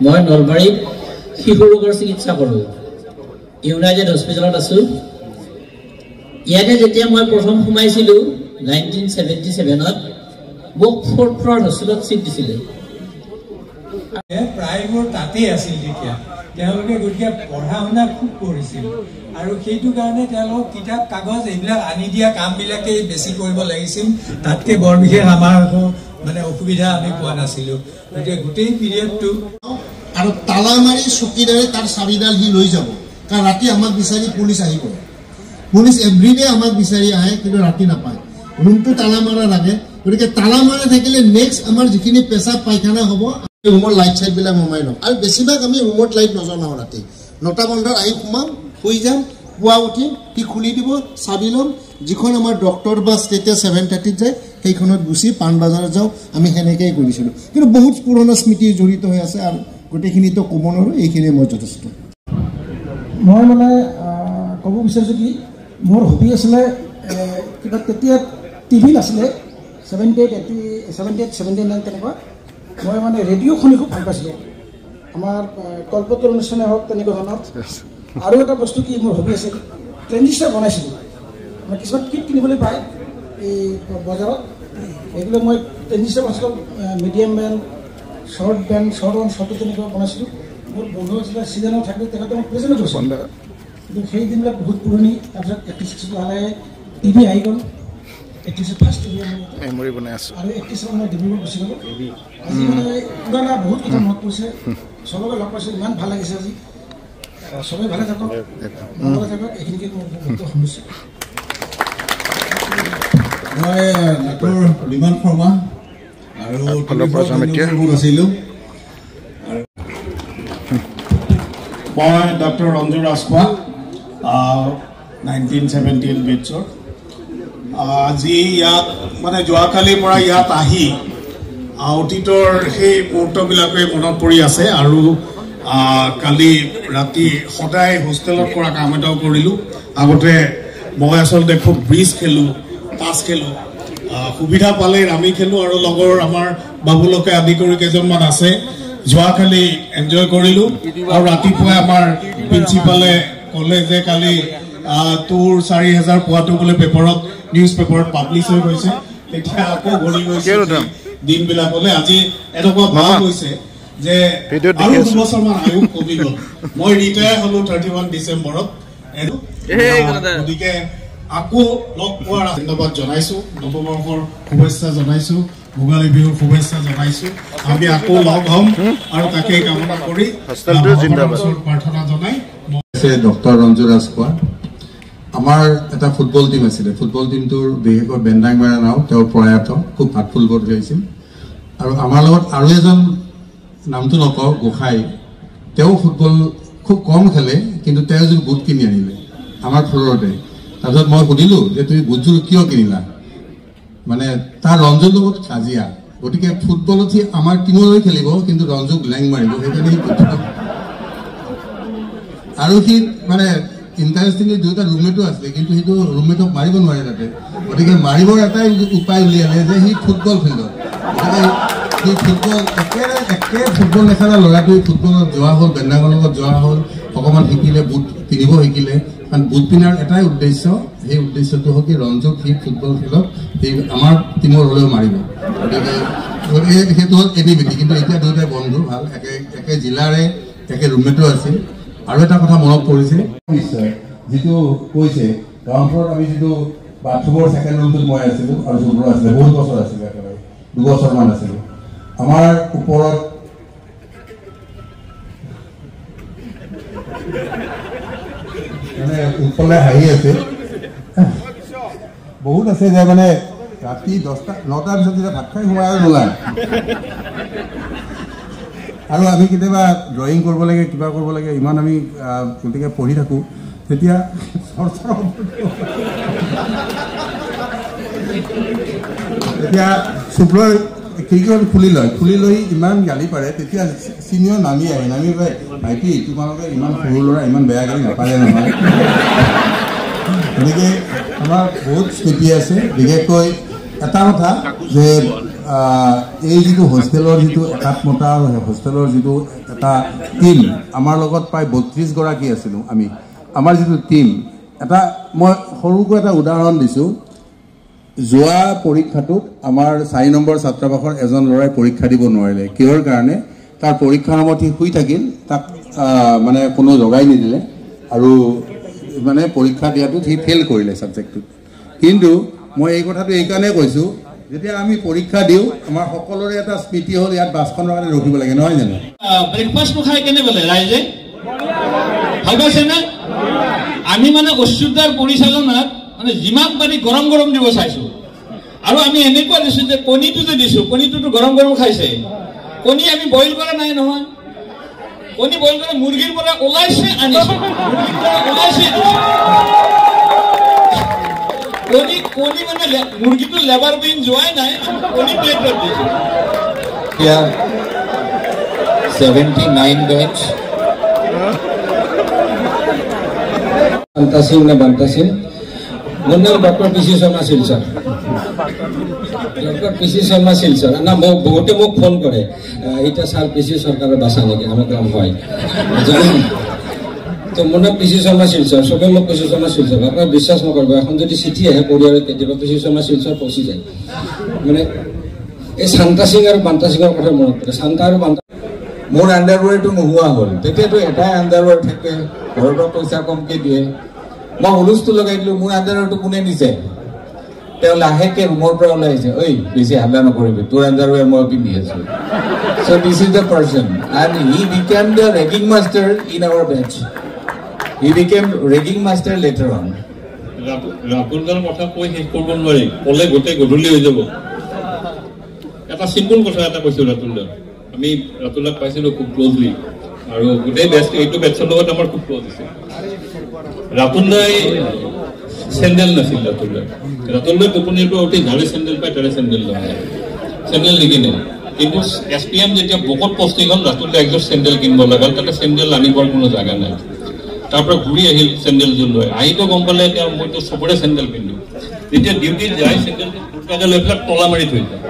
মই নলবাৰীত শিশু ৰোগৰ চিকিৎসা কৰোঁ ইউনাইটেড হস্পিটেলত আছোঁ ইয়াতে যেতিয়া মই প্ৰথম সোমাইছিলোঁ 1977ত মোক 4th ফ্ল'ৰ হোষ্টেলত চিট দিছিলে প্ৰায়বোৰ তাতেই আছিল তেতিয়া তেওঁলোকে গতিকে পঢ়া শুনা খুব কৰিছিল আৰু সেইটো কাৰণে তেওঁলোক কিতাপ কাগজ এইবিলাক আনি দিয়া কামবিলাকে বেছি কৰিব লাগিছিল তাতকৈ বৰ বিশেষ আমাৰ মানে অসুবিধা আমি পোৱা নাছিলোঁ গতিকে গোটেই পিৰিয়ডটো আৰু তালা মাৰি চকীদাৰে তাৰ চাবিডাল সি লৈ যাব কাৰণ ৰাতি আমাক বিচাৰি পুলিচ আহিব পুলিচ এভৰিডে আমাক বিচাৰি আহে কিন্তু ৰাতি নাপায় ৰুমটো তালা মাৰা লাগে গতিকে তালা মাৰা থাকিলে নেক্সট আমাৰ যিখিনি পেচাব পায়খানা হ'ব ৰুমৰ লাইট চাইটবিলাক নমাই লওঁ আৰু বেছিভাগ আমি ৰুমত লাইট নজনাওঁ ৰাতি 9টা বজাত আহি সোমাম শুই যাম পুৱা উঠিম সি খুলি দিব চাবি ল'ম যিখন আমাৰ ডক্টৰ বাছ তেতিয়া 7:30 যায় সেইখনত গুচি পাণবজাৰত যাওঁ আমি সেনেকেই কৰিছিলোঁ কিন্তু বহুত পুৰণা স্মৃতি জড়িত হৈ আছে আৰু গোটেইখিনিতো ক'ব নোৱাৰোঁ এইখিনি মই যথেষ্ট মই মানে ক'ব বিচাৰিছোঁ কি মোৰ হবি আছিলে কিবা তেতিয়া টিভি নাছিলে 78-79 তেনেকুৱা মই মানে ৰেডিঅ' শুনি খুব ভাল পাইছিলোঁ আমাৰ কল্পতৰু অনুষ্ঠানে হওক তেনেকুৱা ধৰণৰ আৰু এটা বস্তু কি মোৰ হবি আছিল ট্ৰেঞ্জিষ্টাৰ বনাইছিলোঁ মই কিছুমান কিট কিনিবলৈ পায় এই বজাৰত এইগুলো মই ট্ৰেঞ্জিষ্টাৰ বনাইছিলোঁ medium band short band short one শ্বৰ্টটো তেনেকুৱা বনাইছিলোঁ মোৰ বন্ধু আছিলে ছিজনত থাকিলে তেখেতে মোক প্ৰেজেণ্ট কৰিছিল কিন্তু সেই দিনবিলাক বহুত পুৰণি তাৰপিছত 86 লাহে টিভি আহি গ'ল 86 ফাৰ্ষ্ট টিভি মেমৰি বনাই আছোঁ আৰু 86 মই ডিব্ৰুগড় গুচি গ'লোঁ আজি মানে পুৰণা বহুত কথা মনত পৰিছে চবকে লগ পাইছোঁ ইমান ভাল লাগিছে আজি সবাই ভালে থাকক ভালে থাকক এইখিনিকে মই শুনিছোঁ মই ডক্টৰ বিমান শৰ্মা আৰু আছিলোঁ মই ডক্টৰ ৰঞ্জু ৰাজখোৱা 1917 বেটছৰ আজি ইয়াত মানে যোৱাকালিৰ পৰা ইয়াত আহি অতীতৰ সেই মুহূৰ্তবিলাকে মনত পৰি আছে আৰু কালি ৰাতি সদায় হোষ্টেলত কৰা কাম এটাও কৰিলোঁ আগতে মই আচলতে খুব ব্ৰিজ খেলোঁ তাছ খেলোঁ সুবিধা পালে ৰামি খেলোঁ আৰু লগৰ আমাৰ বাবুলকে আদি কৰি কেইজনমান আছে যোৱাকালি এনজয় কৰিলোঁ আৰু ৰাতিপুৱাই আমাৰ প্ৰিন্সিপালে ক'লে যে কালি তোৰ 4000 পোৱাটো বোলে পেপাৰত নিউজ পেপাৰত পাব্লিছ হৈ গৈছে তেতিয়া আকৌ ঘূৰি গৈছে দিনবিলাকলৈ আজি এনেকুৱা ভাল হৈছে যে আৰু 2 বছৰমান আয়ু কমি গ'ল মই ৰিটায়াৰ হ'লোঁ 31 ডিচেম্বৰত গতিকে আকৌ লগ পোৱাৰ ধন্যবাদ জনাইছোঁ নৱবৰ্ষৰ শুভেচ্ছা জনাইছোঁ ভোগালী বিহুৰ শুভেচ্ছা জনাইছোঁ আমি আকৌ লগ হ'ম আৰু তাকেই কামনা কৰি প্ৰাৰ্থনা জনাই ডক্টৰ ৰঞ্জু ৰাজখোৱা আমাৰ এটা ফুটবল টিম আছিলে ফুটবল টিমটোৰ বিশেষকৈ বেণ্ডাংমাৰা নাও তেওঁৰ প্ৰয়াত খুব ভাল ফুটবল খেলিছিল আৰু আমাৰ লগত আৰু এজন নামটো নকওঁ গোসাঁই তেওঁ ফুটবল খুব কম খেলে কিন্তু তেওঁ এযোৰ বুট কিনি আনিলে আমাৰ ফ্ল'ৰতে তাৰপিছত মই সুধিলোঁ যে তুমি বুটযোৰ কিয় কিনিলা মানে তাৰ ৰঞ্জুৰ লগত কাজিয়া গতিকে ফুটবলত সি আমাৰ টিমলৈ খেলিব কিন্তু ৰঞ্জুক লেং মাৰিব সেইকাৰণে আৰু সি মানে ইণ্টাৰেষ্টিংলি 2টা ৰুমমেটো আছিলে কিন্তু সেইটো ৰুমমেটক মাৰিব নোৱাৰে তাতে গতিকে মাৰিবৰ এটাই উপায় উলিয়ালে যে সি ফুটবল ফিল্ডত গতিকে সি ফুটবল একে ফুটবল নেখেলা ল'ৰাটোৱে ফুটবলত যোৱা হ'ল বেণ্ডাঙৰ লগত যোৱা হ'ল অকণমান শিকিলে বুট পিন্ধিব শিকিলে কাৰণ বুট পিন্ধাৰ এটাই উদ্দেশ্য সেই উদ্দেশ্যটো হ'ল কি ৰঞ্জুক সি ফুটবল খেলত সি আমাৰ টিমৰ হ'লেও মাৰিব গতিকে সেইটো হ'ল এনিমিটি কিন্তু এতিয়া দুয়োটাই বন্ধু ভাল একে জিলাৰে একে ৰুমমেটো আছিল আৰু এটা কথা মনত পৰিছে নিশ্চয় যিটো কৈছে গাঁৱত আমি যিটো বাথৰুমৰ ছেকেণ্ড ৰুমটোত মই আছিলোঁ আৰু শুভ্ৰ আছিলে বহুত বছৰ আছিলে একেবাৰে 2 বছৰমান আছিলোঁ আমাৰ ওপৰত মানে উৎপলে হাঁহি আছে বহুত আছে যে মানে ৰাতি 9টাৰ পিছত যেতিয়া ভাত খাই সোমাই আৰু নোলায় আৰু আমি কেতিয়াবা ড্ৰয়িং কৰিব লাগে কিবা কৰিব লাগে ইমান আমি গতিকে পঢ়ি থাকোঁ তেতিয়া তেতিয়া শুভ্ৰৰ খিৰিকীখন খুলি লৈ ইমান গালি পাৰে তেতিয়া চিনিয়ৰ নামি আহে নামি পাই ভাইটি তোমালোকে ইমান সৰু ল'ৰা ইমান বেয়া গালি নাপাৰে নহয় গতিকে আমাৰ বহুত স্মৃতি আছে বিশেষকৈ এটা কথা যে এই যিটো হোষ্টেলৰ যিটো একাত্মতা হোষ্টেলৰ যিটো এটা টিম আমাৰ লগত প্ৰায় 32 গৰাকী আছিলোঁ আমি আমাৰ যিটো টিম এটা মই সৰুকৈ এটা উদাহৰণ দিছোঁ যোৱা পৰীক্ষাটোত আমাৰ 4 নম্বৰ ছাত্ৰাবাসৰ এজন ল'ৰাই পৰীক্ষা দিব নোৱাৰিলে কিহৰ কাৰণে তাৰ পৰীক্ষাৰ সময়ত সি শুই থাকিল তাক মানে কোনো জগাই নিদিলে আৰু মানে পৰীক্ষা দিয়াটোত সি ফেইল কৰিলে ছাবজেক্টটোত কিন্তু মই এই কথাটো এইকাৰণে কৈছোঁ যেতিয়া আমি পৰীক্ষা দিওঁ আমাৰ সকলোৰে এটা স্মৃতি হ'ল ইয়াত বাছখনৰ কাৰণে ৰখিব লাগে নহয় জানো ব্ৰেকফাষ্টটো খাই কেনে বোলে ৰাইজে ভাল পাইছে নে আমি মানে অচ্যুতাৰ পৰিচালনাত মানে যিমান পাৰি গৰম গৰম দিব চাইছো আৰু আমি এনেকুৱা দিছো যে কণীটো যে দিছো কণীটোতো গৰম গৰম খাইছে কণী আমি বইল কৰা নাই নহয় কণী বইল কৰা মুৰ্গীৰ পৰা ওলাইছে আনিছো মুৰ্গীৰ পৰা ওলাইছে কণী মানে মুৰ্গীটো লেবাৰ বিন যোৱাই নাই কণী প্লেটত দিছো এতিয়া 79 বেচ বান্তাসিং না বান্তাসিং মোৰ নাম ডক্টৰ পিসি শৰ্মা শিলচৰ ডক্টৰ পিসি শৰ্মা শিলচৰ না বহুতে মোক ফোন কৰে এটা সাল পিসি সৰকাৰেৰ বাসা নাকি আমাৰ কাম হয় তো মোৰ নাম পিসি শৰ্মা শিলচৰ সবে মোক পিসি শৰ্মা শিলচৰ আপনাৰ বিশ্বাস নকৰিব এখন যদি চিঠি আহে পৰিয়ালৰ কেতিয়াবা পিসি শৰ্মা শিলচৰ পৌঁছি যায় মানে এই শান্তা সিং আৰু বান্তা সিঙৰ কথা মনত পৰে শান্তা আৰু বান্তা মোৰ আণ্ডাৰৱেৰটো নোহোৱা হ'ল তেতিয়াতো এটাই আণ্ডাৰৱেৰ থাকে ঘৰৰ পৰা পইচা কমকৈ দিয়ে মই হুলুচটো লগাই দিলোঁ মোৰ আণ্ডাৰৱেৰটো কোনে নিছে তেওঁ লাহেকৈ ৰুমৰ পৰা ওলাই আহিছে ঐ বেছি হাল্লা নকৰিবি তোৰ আণ্ডাৰৱেৰ মই পিন্ধি আছোঁ so' this is the person and he became the ragging master in our batch he became ragging master later on ৰাতুলদাৰ কথা কৈ শেষ কৰিব নোৱাৰি ক'লে গোটেই গধূলি হৈ যাব এটা চিম্পল কথা এটা কৈছোঁ ৰাতুলদাৰ আমি ৰাতুলদাক পাইছিলোঁ খুব ক্ল'জলি আৰু গোটেই এইটো বেটছৰ লগত আমাৰ খুব ক্ল'জ আছে ৰাতুলদাই চেণ্ডেল নাছিল ৰাতুলদাই টোপনিৰ পৰা উঠি যাৰে চেণ্ডেল পায় তাৰে চেণ্ডেল লগায় চেণ্ডেল নিকিনে কিন্তু SPM যেতিয়া বকত পষ্টিং হ'ল ৰাতুলদাই একযোৰ চেণ্ডেল কিনিব লগা তাতে চেণ্ডেল আনিবৰ কোনো জাগা নাই তাৰ পৰা ঘূৰি আহিল চেণ্ডেলযোৰ লৈ আহিতো গম পালে তেওঁ মইতো চবৰে চেণ্ডেল পিন্ধো যেতিয়া ডিউটিত যায় চেণ্ডেলটো ফুটপাকে লৈ পেলাই তলা মাৰি থৈ যায়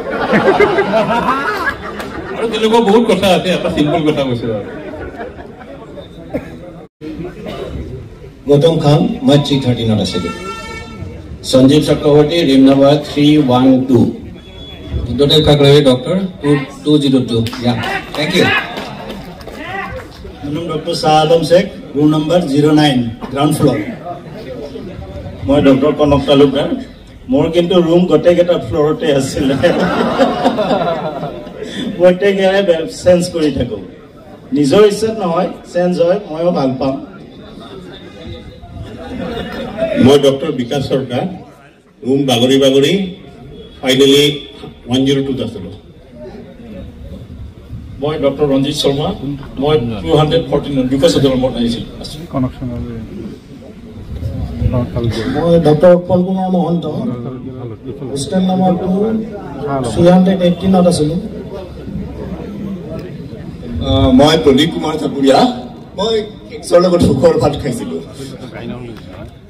আৰু তেনেকুৱা বহুত কথা আছে এটা চিম্পল কথা কৈছো আৰু গৌতম খান মই 313 আছিলোঁ Sanjeev Chakraborty room number 312 Dr. Kakrave, doctor, 202. Yeah, thank you. My name is Dr. Shah Alam Sheikh, room number 09, ground floor. মই ডক্টৰ কনক তালুকদাৰ মোৰ কিন্তু ৰুম গোটেইকেইটা ফ্ল'ৰতে আছিলে প্ৰত্যেকেৰে চেঞ্জ কৰি থাকোঁ নিজৰ ইচ্ছাত নহয় চেঞ্জ হয় ময়ো ভাল পাম মই ডক্টৰ বিকাশ সৰকাৰ ৰুম বাগৰি বাগৰি ফাইনেলি 102 আছিলোঁ মই ডক্টৰ ৰঞ্জিত শৰ্মা মই 214 বিকাশ ৰুমত আহিছিলোঁ মই doctor Utpal Kumar Mahanta hostel number 318 আছিলোঁ মই প্ৰদীপ কুমাৰ চাপুৰীয়া মই কেক্সৰ লগত সুখৰ ভাত খাইছিলোঁ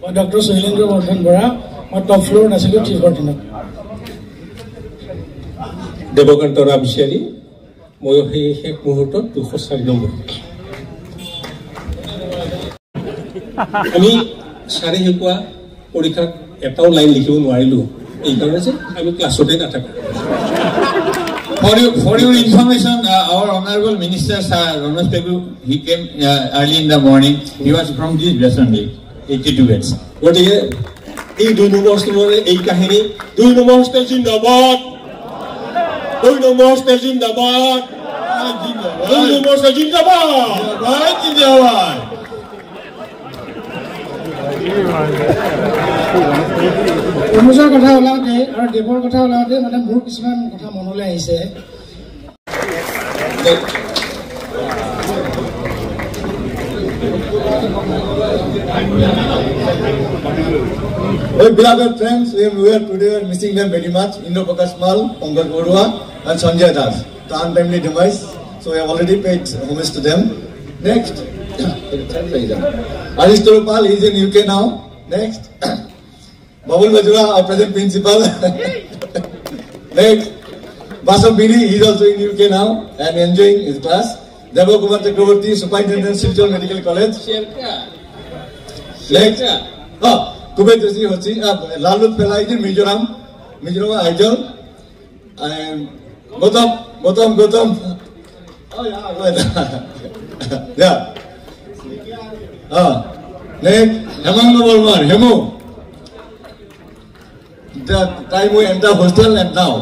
মই ডক্টৰ শৈলেন্দ্ৰ বৰ্ধন বৰা মই টপ ফ্ল'ৰত আছিলোঁ 314 দেৱকান্ত ৰাবিচাৰী মই সেই শেষ মুহূৰ্তত 204 নম্বৰ আমি চাৰি শিকোৱা পৰীক্ষাত এটাও লাইন লিখিব নোৱাৰিলোঁ এইকাৰণে যে আমি ক্লাছতে নাথাকোঁ For your information, our Honorable Minister Sir Ramesh Pegu, he came early in the morning. He was from this batch only, 82 batch. গতিকে এই 2 নম্বৰ হোষ্টেলৰে এই কাহিনী 2 নম্বৰ হোষ্টেল জিন্দাবাদ 2 নম্বৰ হোষ্টেল জিন্দাবাদ 2 নম্বৰ হোষ্টেল জিন্দাবাদ জিন্দাবাদ অনুজৰ কথা ওলাওঁতে আৰু দেৱৰ কথা ওলাওঁতে মানে মোৰ কিছুমান কথা মনলৈ আহিছে Well, beloved friends, we are today missing them very much. Indo Prakash Mal, Pankaj Borua, and Sanjay Das. The untimely demise. So we have already paid homage to them. Next, Aristotele Pal is in UK now. Next, Babul Bajura, our present principal. Next, Basam Bini, he is also in UK now and enjoying his class. Debo Kumar Chakraborty, Superintendent, Silchar Medical College. Next, Kubet Joshi Hochi, Lalut Pela is in Mizoram, Aizol. And Gautam. Oh yeah, go ahead. Yeah. Next, Hemanga Bolmar, Hemo. the time we enter hostel and now.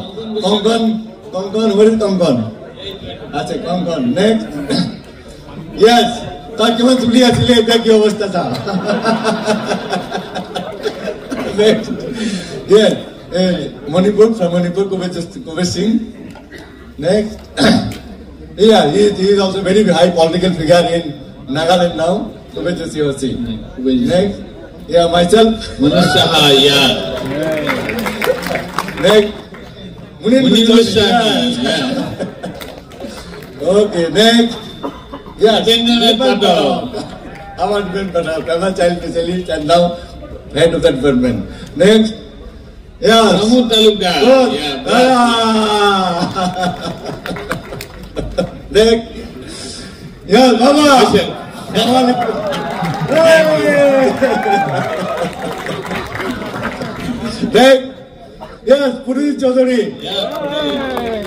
Kongkon, where is Kongkon? That's it, Kongkon. Next. Yes. Thank you, Julia. Thank you, Ostata. Next. Yes. Manipur, from Manipur, Kobe Singh. Next. Yeah, he is also very high political figure in Nagaland now. Kobe Singh. Next. Yeah, myself. Yeah. Next. Okay, next. Yeah, our child specialist and now head of the department. Next. Yeah. Next. Yeah, Baba. Next. Yes, Puri Chaudhary.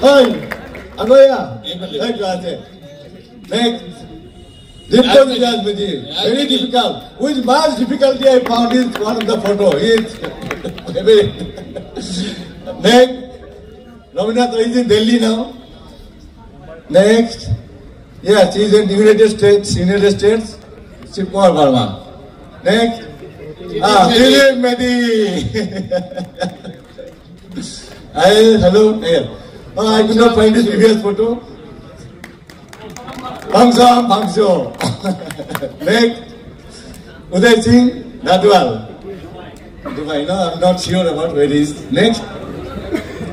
Hi. Agoya. Next. Very difficult. With much difficulty I found is one of the photo. Next. Raminath is in Delhi now. Next. Yes, he is in United States. Shivkumar Verma. Next. Dilip Mehdi. Hello. Here. I could not find this previous photo. Bangso. Next. Uday Singh Dadwal. Dubai, no, I'm not sure about where he is. Next.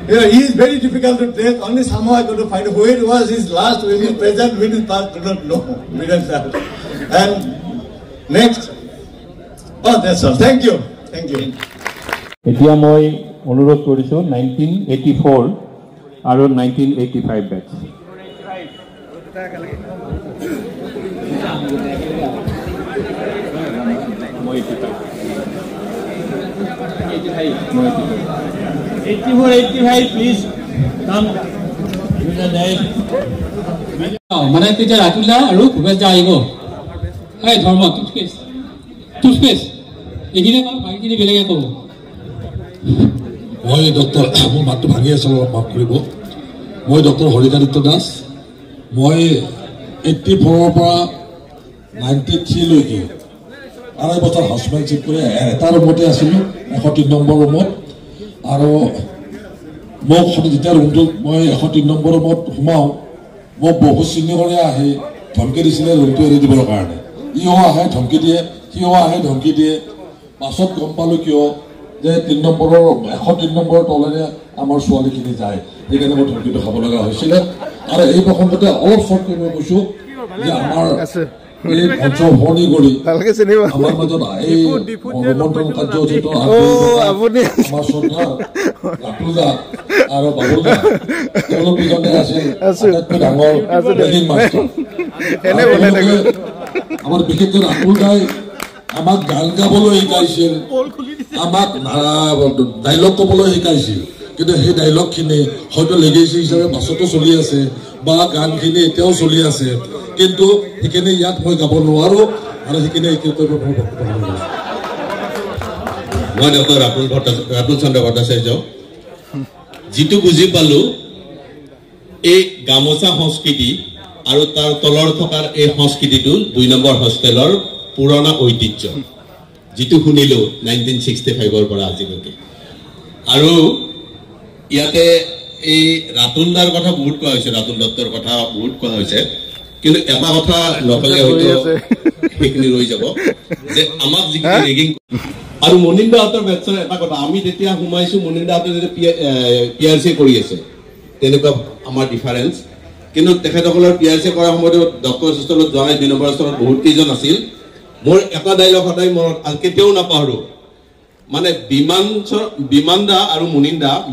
Yeah, he is very difficult to trace. Only somehow I could find where it was his last, when his present, when his past, do not know. And next. Oh, that's all. Thank you. এতিয়া মই অনুৰোধ কৰিছোঁ 1984 আৰু 1985 বেচ। মানে তেতিয়া ৰাতুলদা আৰু ভূপেশ দা আহিব। এই ধৰ্ম টুথপেষ্ট এইখিনি বাকীখিনি বেলেগে ক'ব। মই ডক্টৰ, মোৰ মাতটো ভাঙি আছে, অলপ মাফ কৰিব। মই ডক্টৰ হৰিকাদিত্য দাস। মই 84ৰ পৰা 93লৈকে 2.5 বছৰ হাউচমেনশ্বিপ কৰি এটা ৰুমতে আছিলোঁ, 103 নম্বৰ ৰুমত। আৰু মোক যেতিয়া ৰুমটোত মই 103 নম্বৰ ৰুমত সোমাওঁ, মোক বহুত চিনিয়ৰে আহি ধমকি দিছিলে ৰুমটো এৰি দিবৰ কাৰণে। ইও আহে ধমকি দিয়ে, সিও আহে ধমকি দিয়ে। পাছত গম পালোঁ কিয় যে 103 নম্বৰৰ তলেৰে আমাৰ ছোৱালীখিনি যায়, সেইকাৰণে মই ধমকিটো খাব লগা হৈছিলে। আৰু এই প্ৰসংগতে অলপ চৰ্ট কৰিব কৈছোঁ যে আমাৰ এই মঞ্চ ভৰ্ণি কৰি আমাৰ মাজত এই ৰোমন্থন কাৰ্যসূচীটো আমাৰ শ্ৰদ্ধা ৰাতুলদা আৰু বাবুলদা, তেওঁলোক দুজনে আছিল আটাইতকৈ ডাঙৰ ট্ৰেইনিং মাষ্টাৰ। আমাৰ বিশেষকৈ ৰাতুলদাই আমাক গান গাবলৈ শিকাইছিল, আমাক ডাইলগ ক'বলৈ শিকাইছিল। কিন্তু সেই ডাইলগখিনি হয়তো লেগেচি হিচাপে বাছতো চলি আছে বা গানখিনি এতিয়াও চলি আছে, কিন্তু সেইখিনি ইয়াত মই গাব নোৱাৰোঁ আৰু সেইখিনি মই ডক্টৰ ৰাতুল চন্দ্ৰ ভট্টাচাৰ্য। যিটো বুজি পালোঁ, এই গামোচা সংস্কৃতি আৰু তাৰ তলৰ থকাৰ এই সংস্কৃতিটো 2 নম্বৰ হোষ্টেলৰ পুৰণা ঐতিহ্য, যিটো শুনিলোঁ 1965ৰ পৰা আজিলৈকে। আৰু ইয়াতে এই ৰাতুলদাৰ কথা বহুত কোৱা হৈছে, ৰাতুল দত্তৰ কথা বহুত কোৱা হৈছে, কিন্তু এটা কথা নকলে হয়তো সেইখিনি ৰৈ যাব যে আমাক যিখিনি ৰেগিং। আৰু মনিন্দাহঁতৰ বেটছৰ এটা কথা, আমি যেতিয়া সোমাইছোঁ মনিন্দাহঁতে যদি PRC কৰি আছে, তেনেকুৱা আমাৰ ডিফাৰেঞ্চ। কিন্তু তেখেতসকলৰ PRC কৰাৰ সময়তো ডক্টৰ হোষ্টেলত যোৱা নাই, 2 নম্বৰ স্তৰত বহুত কেইজন আছিল। মোৰ এটা ডাইলগ সদায় মনত, কেতিয়াও নাপাহৰোঁ। মানে বিমানদা আৰু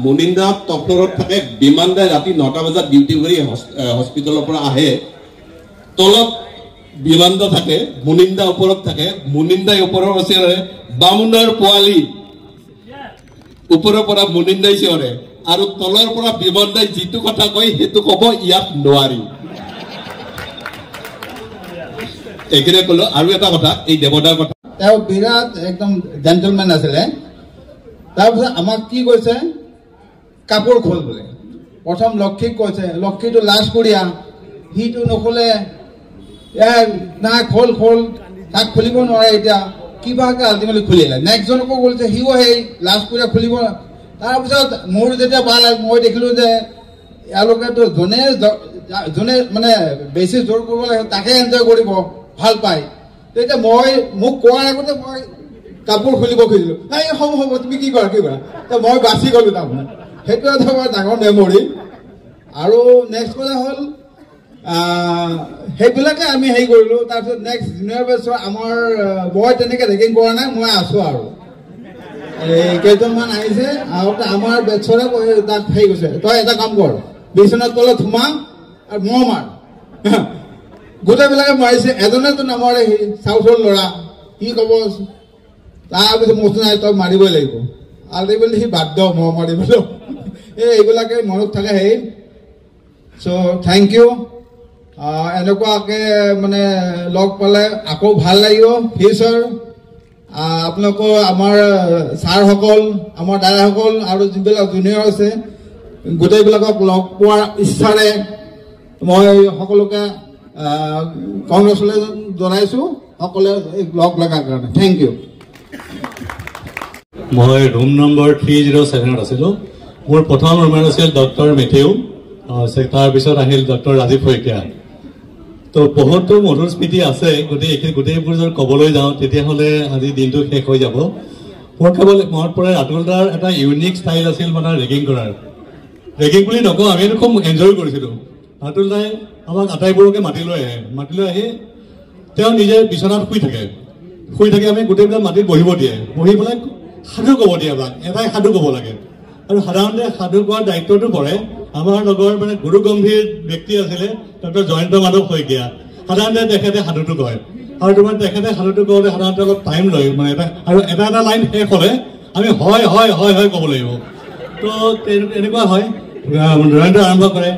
মুনিন্দা টপ ফ্লৰত থাকে। বিমানদাই ৰাতি 9টা বজাত ডিউটি কৰি হস্পিটেলৰ পৰা আহে, তলত বিমানদা থাকে, মুনিন্দা ওপৰত থাকে। মুনিন্দাই ওপৰৰ চিঞৰে বামুণৰ পোৱালি, ওপৰৰ পৰা মুনিন্দাই চিঞৰে, আৰু তলৰ পৰা বিমানদাই যিটো কথা কয় সেইটো ক'ব ইয়াত নোৱাৰি। এইখিনি ক'লো। আৰু এটা কথা, এই দেৱদাৰ কথা, তেওঁ বিৰাট একদম জেণ্টেলমেন আছিলে। তাৰপিছত আমাক কি কৈছে কাপোৰ খোল বোলে প্ৰথম লক্ষীক কৈছে লক্ষীটো লাজ কৰিয়া সিটো নখোলে নাই খোল খোল তাক খুলিব নোৱাৰে এতিয়া কিবাকে আল্টিমেটলি খুলিলে নেক্সটজনকো কৈছে সিও সেই লাজ কৰিয়া খুলিব তাৰপিছত মোৰ যেতিয়া ভাল মই দেখিলোঁ যে এওঁলোকেতো যোনে মানে বেছি জোৰ কৰিব লাগে তাকে এনজয় কৰিব ভাল পায় তেতিয়া মই মোক কোৱাৰ আগতে মই কাপোৰ খুলিব খুজিলোঁ এই হ'ব হ'ব তুমি কি কৰা তো মই বাচি গ'লোঁ তাৰমানে সেইটো এটা বৰ ডাঙৰ মেমৰি আৰু নেক্সট কথা হ'ল সেইবিলাকে আমি হেৰি কৰিলোঁ তাৰপিছত নেক্সট জুনিয়ৰ বেছৰ আমাৰ মই তেনেকৈ ৰেগিং কৰা নাই মই আছোঁ আৰু এই কেইজনমান আহিছে আৰু আমাৰ বেছৰে তাক হেৰি কৈছে তই এটা কাম কৰ বিচনাৰ তলত সোমা আৰু মহ মাৰ গোটেইবিলাকে মাৰিছে এজনেতো নামাৰে সি চাউথৰ ল'ৰা কি ক'ব তাৰপিছত মচু নাই তই মাৰিবই লাগিব আল্টিমেটলি সি বাধ্য মহ মাৰিবলৈ এইবিলাকে মনত থাকে সেই চ' থেংক ইউ এনেকুৱাকৈ মানে লগ পালে আকৌ ভাল লাগিব ফিউচাৰ আপোনালোকৰ আমাৰ ছাৰসকল আমাৰ দাদাসকল আৰু যিবিলাক জুনিয়ৰ আছে গোটেইবিলাকক লগ পোৱাৰ ইচ্ছাৰে মই সকলোকে কংগ্ৰেচুলেশ্যন জনাইছোঁ সকলোৱে লগ লগাৰ কাৰণে থেংক ইউ মই ৰুম নম্বৰ 307 আছিলোঁ মোৰ প্ৰথম ৰুমমেট আছিল ডক্টৰ মেথিউ তাৰপিছত আহিল ডক্টৰ ৰাজীৱ শইকীয়া তো বহুতো মধুৰ স্মৃতি আছে গোটেইবোৰ যদি ক'বলৈ যাওঁ তেতিয়াহ'লে আজি দিনটো শেষ হৈ যাব মোৰ কেৱল মনত পৰে ৰাতুল দাৰ এটা ইউনিক ষ্টাইল আছিল মানে ৰেগিং কৰাৰ ৰেগিং বুলি নকওঁ আমি খুব এনজয় কৰিছিলোঁ ৰাতুল দাই আমাক আটাইবোৰকে মাতি লৈ আহি তেওঁ নিজে বিচনাত শুই থাকে আমি গোটেইবিলাক মাটিত বহিব দিয়ে বহি পেলাই সাধু ক'ব দিয়ে আমাক এটাই সাধু ক'ব লাগে আৰু সাধাৰণতে সাধু কোৱাৰ দায়িত্বটো পৰে আমাৰ লগৰ মানে গুৰু গম্ভীৰ ব্যক্তি আছিলে ডক্টৰ জয়ন্ত মাধৱ শইকীয়া সাধাৰণতে তেখেতে সাধুটো কয় আৰু তোমাৰ তেখেতে সাধুটো কওঁতে সাধাৰণতে অলপ টাইম লয় মানে আৰু এটা লাইন শেষ হ'লে আমি হয় হয় হয় হয় ক'ব লাগিব তো এনেকুৱা হয় জয়ন্ত আৰম্ভ কৰে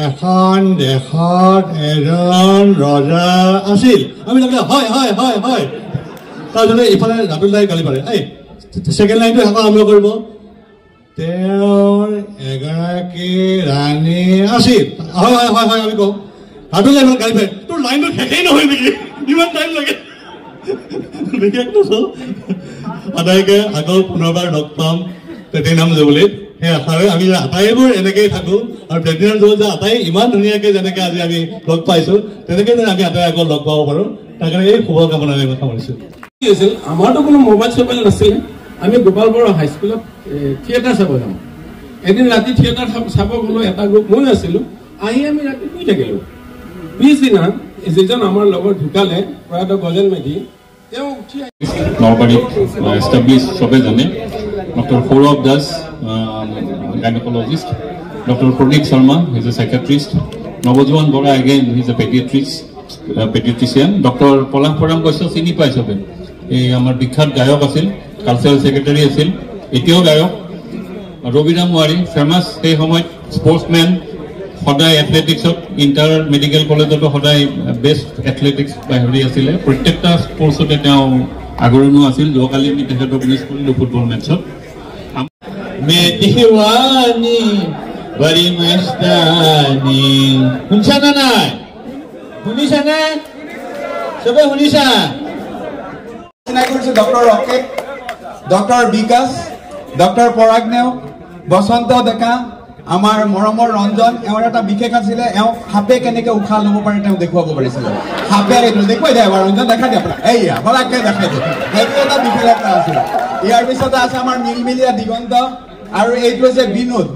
এখন দেশত এজন ৰজা আছিল আমি লাগিলে হয় হয় হয় হয় তাৰপিছতে ইফালে ৰাতুল দাই গালি পাৰে এই ছেকেণ্ড লাইনটো শেষ আৰম্ভ কৰিব তেওঁৰ এগৰাকী ৰাণী আছিল হয় হয় হয় হয় আমি কওঁ ৰাতুল দাই গালি পাৰে তোৰ লাইনটো শেষেই নহয় নেকি ইমান টাইম লাগে বিশেষ নচল আটাইকে আকৌ পুনৰবাৰ লগ পাম প্লেটিনাম জুবলিত সেই আশাৰে আমি আটাইবোৰ এনেকেই থাকোঁ আৰু প্লেটিনাম জুবলিত যে আটাই ইমান ধুনীয়াকৈ যেনেকৈ আজি আমি লগ পাইছোঁ তেনেকৈ যেন আমি আটাই আকৌ লগ পাব পাৰোঁ তাৰ কাৰণে এই শুভকামনাৰে কথা সামৰিছোঁ কি হৈছিল আমাৰতো কোনো মোবাইল চবাইল নাছিলে আমি গোপাল বড়ো হাইস্কুলত থিয়েটাৰ চাব যাওঁ এদিন ৰাতি থিয়েটাৰ চাব গ'লো এটা গ্ৰুপ মই আছিলোঁ আহি আমি ৰাতি শুই থাকিলোঁ পিছদিনা যিজন আমাৰ লগত ঢুকালে প্ৰয়াত গজেন মেধি তেওঁ উঠি নলবাৰীত এষ্টাব্লিছ চবে জানে doctor Saurav Das gynaecologist doctor Pradeep Sharma he's a psychiatrist নৱজোৱান Bora again he's a paediatrician doctor Palash পৰাম বৈশ্য চিনি পাই চবে এই আমাৰ বিখ্যাত গায়ক আছিল কালচাৰেল ছেক্ৰেটাৰী আছিল এতিয়াও গায়ক ৰবিৰাম ৱাৰী ফেমাছ সেই সময়ত স্পৰ্টছমেন সদায় এথলেটিক্সত ইণ্টাৰ মেডিকেল কলেজতো সদায় বেষ্ট এথলেটিক্স হেৰি আছিলে প্ৰত্যেকটা স্পৰ্টছতে তেওঁ আগৰণো আছিল যোৱাকালি আমি তেখেতক মিছ কৰিলোঁ ফুটবল মেটছত মেদিৱানী বৰি মস্তানী শুনিছানে নাই শুনিছানে চবে শুনিছা চিনাকি কৰিছোঁ ডক্টৰ ৰকেট ডক্টৰ বিকাশ ডক্টৰ পৰাগনেও বসন্ত ডেকা আমাৰ মৰমৰ ৰঞ্জন এওঁৰ এটা বিশেষ আছিলে এওঁ সাপে কেনেকৈ উশাহ ল'ব পাৰে তেওঁ দেখুৱাব পাৰিছিলে সাপে দেখুৱাই দিয়ে এবাৰ ৰঞ্জন দেখাই দিয়ে আপোনাৰ এইয়া পৰাগকে দেখাই দিয়ে সেইটো এটা বিশেষতা আছিলে ইয়াৰ পিছতে আছে আমাৰ মিলমিলীয়া দিগন্ত আৰু এইটো হৈছে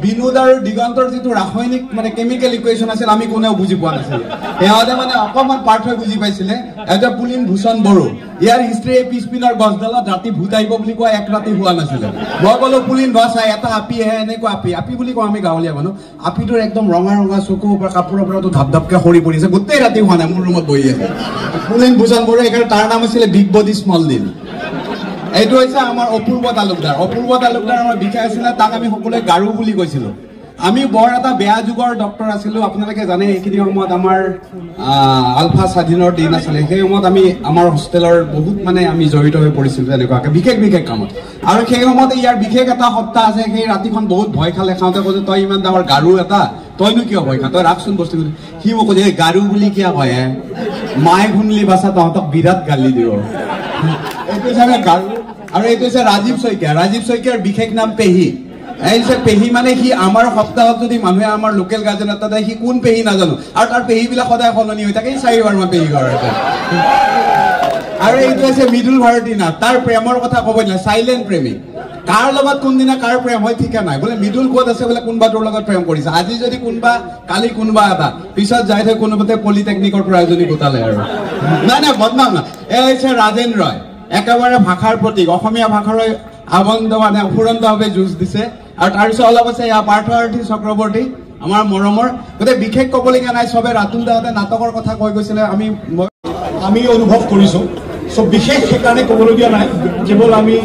বিনোদ আৰু দিগন্তৰ যিটো ৰাসায়নিক মানে কেমিকেল ইকুৱেশ্যন আছিল আমি কোনেও বুজি পোৱা নাছিলোঁ সিহঁতে মানে অকণমান পাৰ্থ হৈ বুজি পাইছিলে এটা পুলিন ভূষণ বড়ো ইয়াৰ হিষ্ট্ৰী পিছপিনৰ গছডালত ৰাতি ভূত আহিব বুলি কোৱা এক ৰাতি হোৱা নাছিলে মই ক'লো পুলিন গছ আহে এটা আপি আহে এনেকুৱা আপি বুলি কওঁ আমি গাঁৱলীয়া মানুহ আপিটোৰ একদম ৰঙা ৰঙা চকুৰ পৰা কাপোৰৰ পৰাতো ধাপধাপকে সৰি পৰিছে গোটেই ৰাতি হোৱা নাই মোৰ ৰুমত বহি আছে পুলিন ভূষণ বড়ো সেইকাৰণে তাৰ নাম আছিলে বিগ বডি স্মল দিল এইটো হৈছে আমাৰ অপূৰ্ব তালুকদাৰ আমাৰ বিশেষ আছিলে তাক আমি সকলোৱে গাৰু বুলি কৈছিলোঁ আমি বৰ এটা বেয়া যুগৰ ডক্টৰ আছিলো আপোনালোকে জানে এইখিনি সময়ত আমাৰ আলফা স্বাধীনৰ দিন আছিলে সেই সময়ত আমি আমাৰ হোষ্টেলৰ বহুত মানে আমি জড়িত হৈ পৰিছিলো এনেকুৱাকে বিশেষ কামত আৰু সেই সময়ত ইয়াৰ বিশেষ এটা সত্তা আছে সেই ৰাতিখন বহুত ভয় খালে খাওঁতে কৈছে তই ইমান ডাঙৰ গাৰু এটা তইনো কিয় ভয় খা তই ৰাখচোন বস্তু সি মোক কৈছে গাৰু বুলি কিয় কয় মায়ে শুনলি বাছা তহঁতক বিৰাট গালি দিব এইটো চাগে গাৰু আৰু এইটো হৈছে ৰাজীৱ শইকীয়াৰ বিশেষ নাম পেহী এই যে পেহী মানে সি আমাৰ সপ্তাহত যদি মানুহে আমাৰ লোকেল গাৰ্জেন এটা সি কোন পেহী নাজানো আৰু তাৰ পেহীবিলাক সদায় সলনি হৈ থাকে 4বাৰ মান পেহী ঘৰতে আৰু এইটো হৈছে মৃদুল ভাৰতী নাথ তাৰ প্ৰেমৰ কথা ক'ব নাই চাইলেণ্ট প্ৰেমী কাৰ লগত কোনদিনা কাৰ প্ৰেম হয় ঠিকা নাই বোলে মৃদুল ক'ত আছে বোলে কোনোবা তোৰ লগত প্ৰেম কৰিছে আজি যদি কোনোবা কালি কোনোবা এটা পিছত যাই থৈ কোনোবাতে পলিটেকনিকৰ পৰা এজনী গোটালে আৰু নাই বদনাম না এই হৈছে ৰাজেন ৰয় একেবাৰে ভাষাৰ প্ৰতীক অসমীয়া ভাষাৰ আবন্ধ মানে অফুৰন্তভাৱে যুঁজ দিছে আৰু তাৰপিছত অলপ আছে এয়া পাৰ্থসাৰথী চক্ৰৱৰ্তী আমাৰ মৰমৰ গতিকে বিশেষ ক'বলগীয়া নাই চবে ৰাতুল দাহঁতে নাটকৰ কথা কৈ গৈছিলে আমি অনুভৱ কৰিছোঁ চ' বিশেষ সেইকাৰণে ক'বলগীয়া নাই কেৱল আমি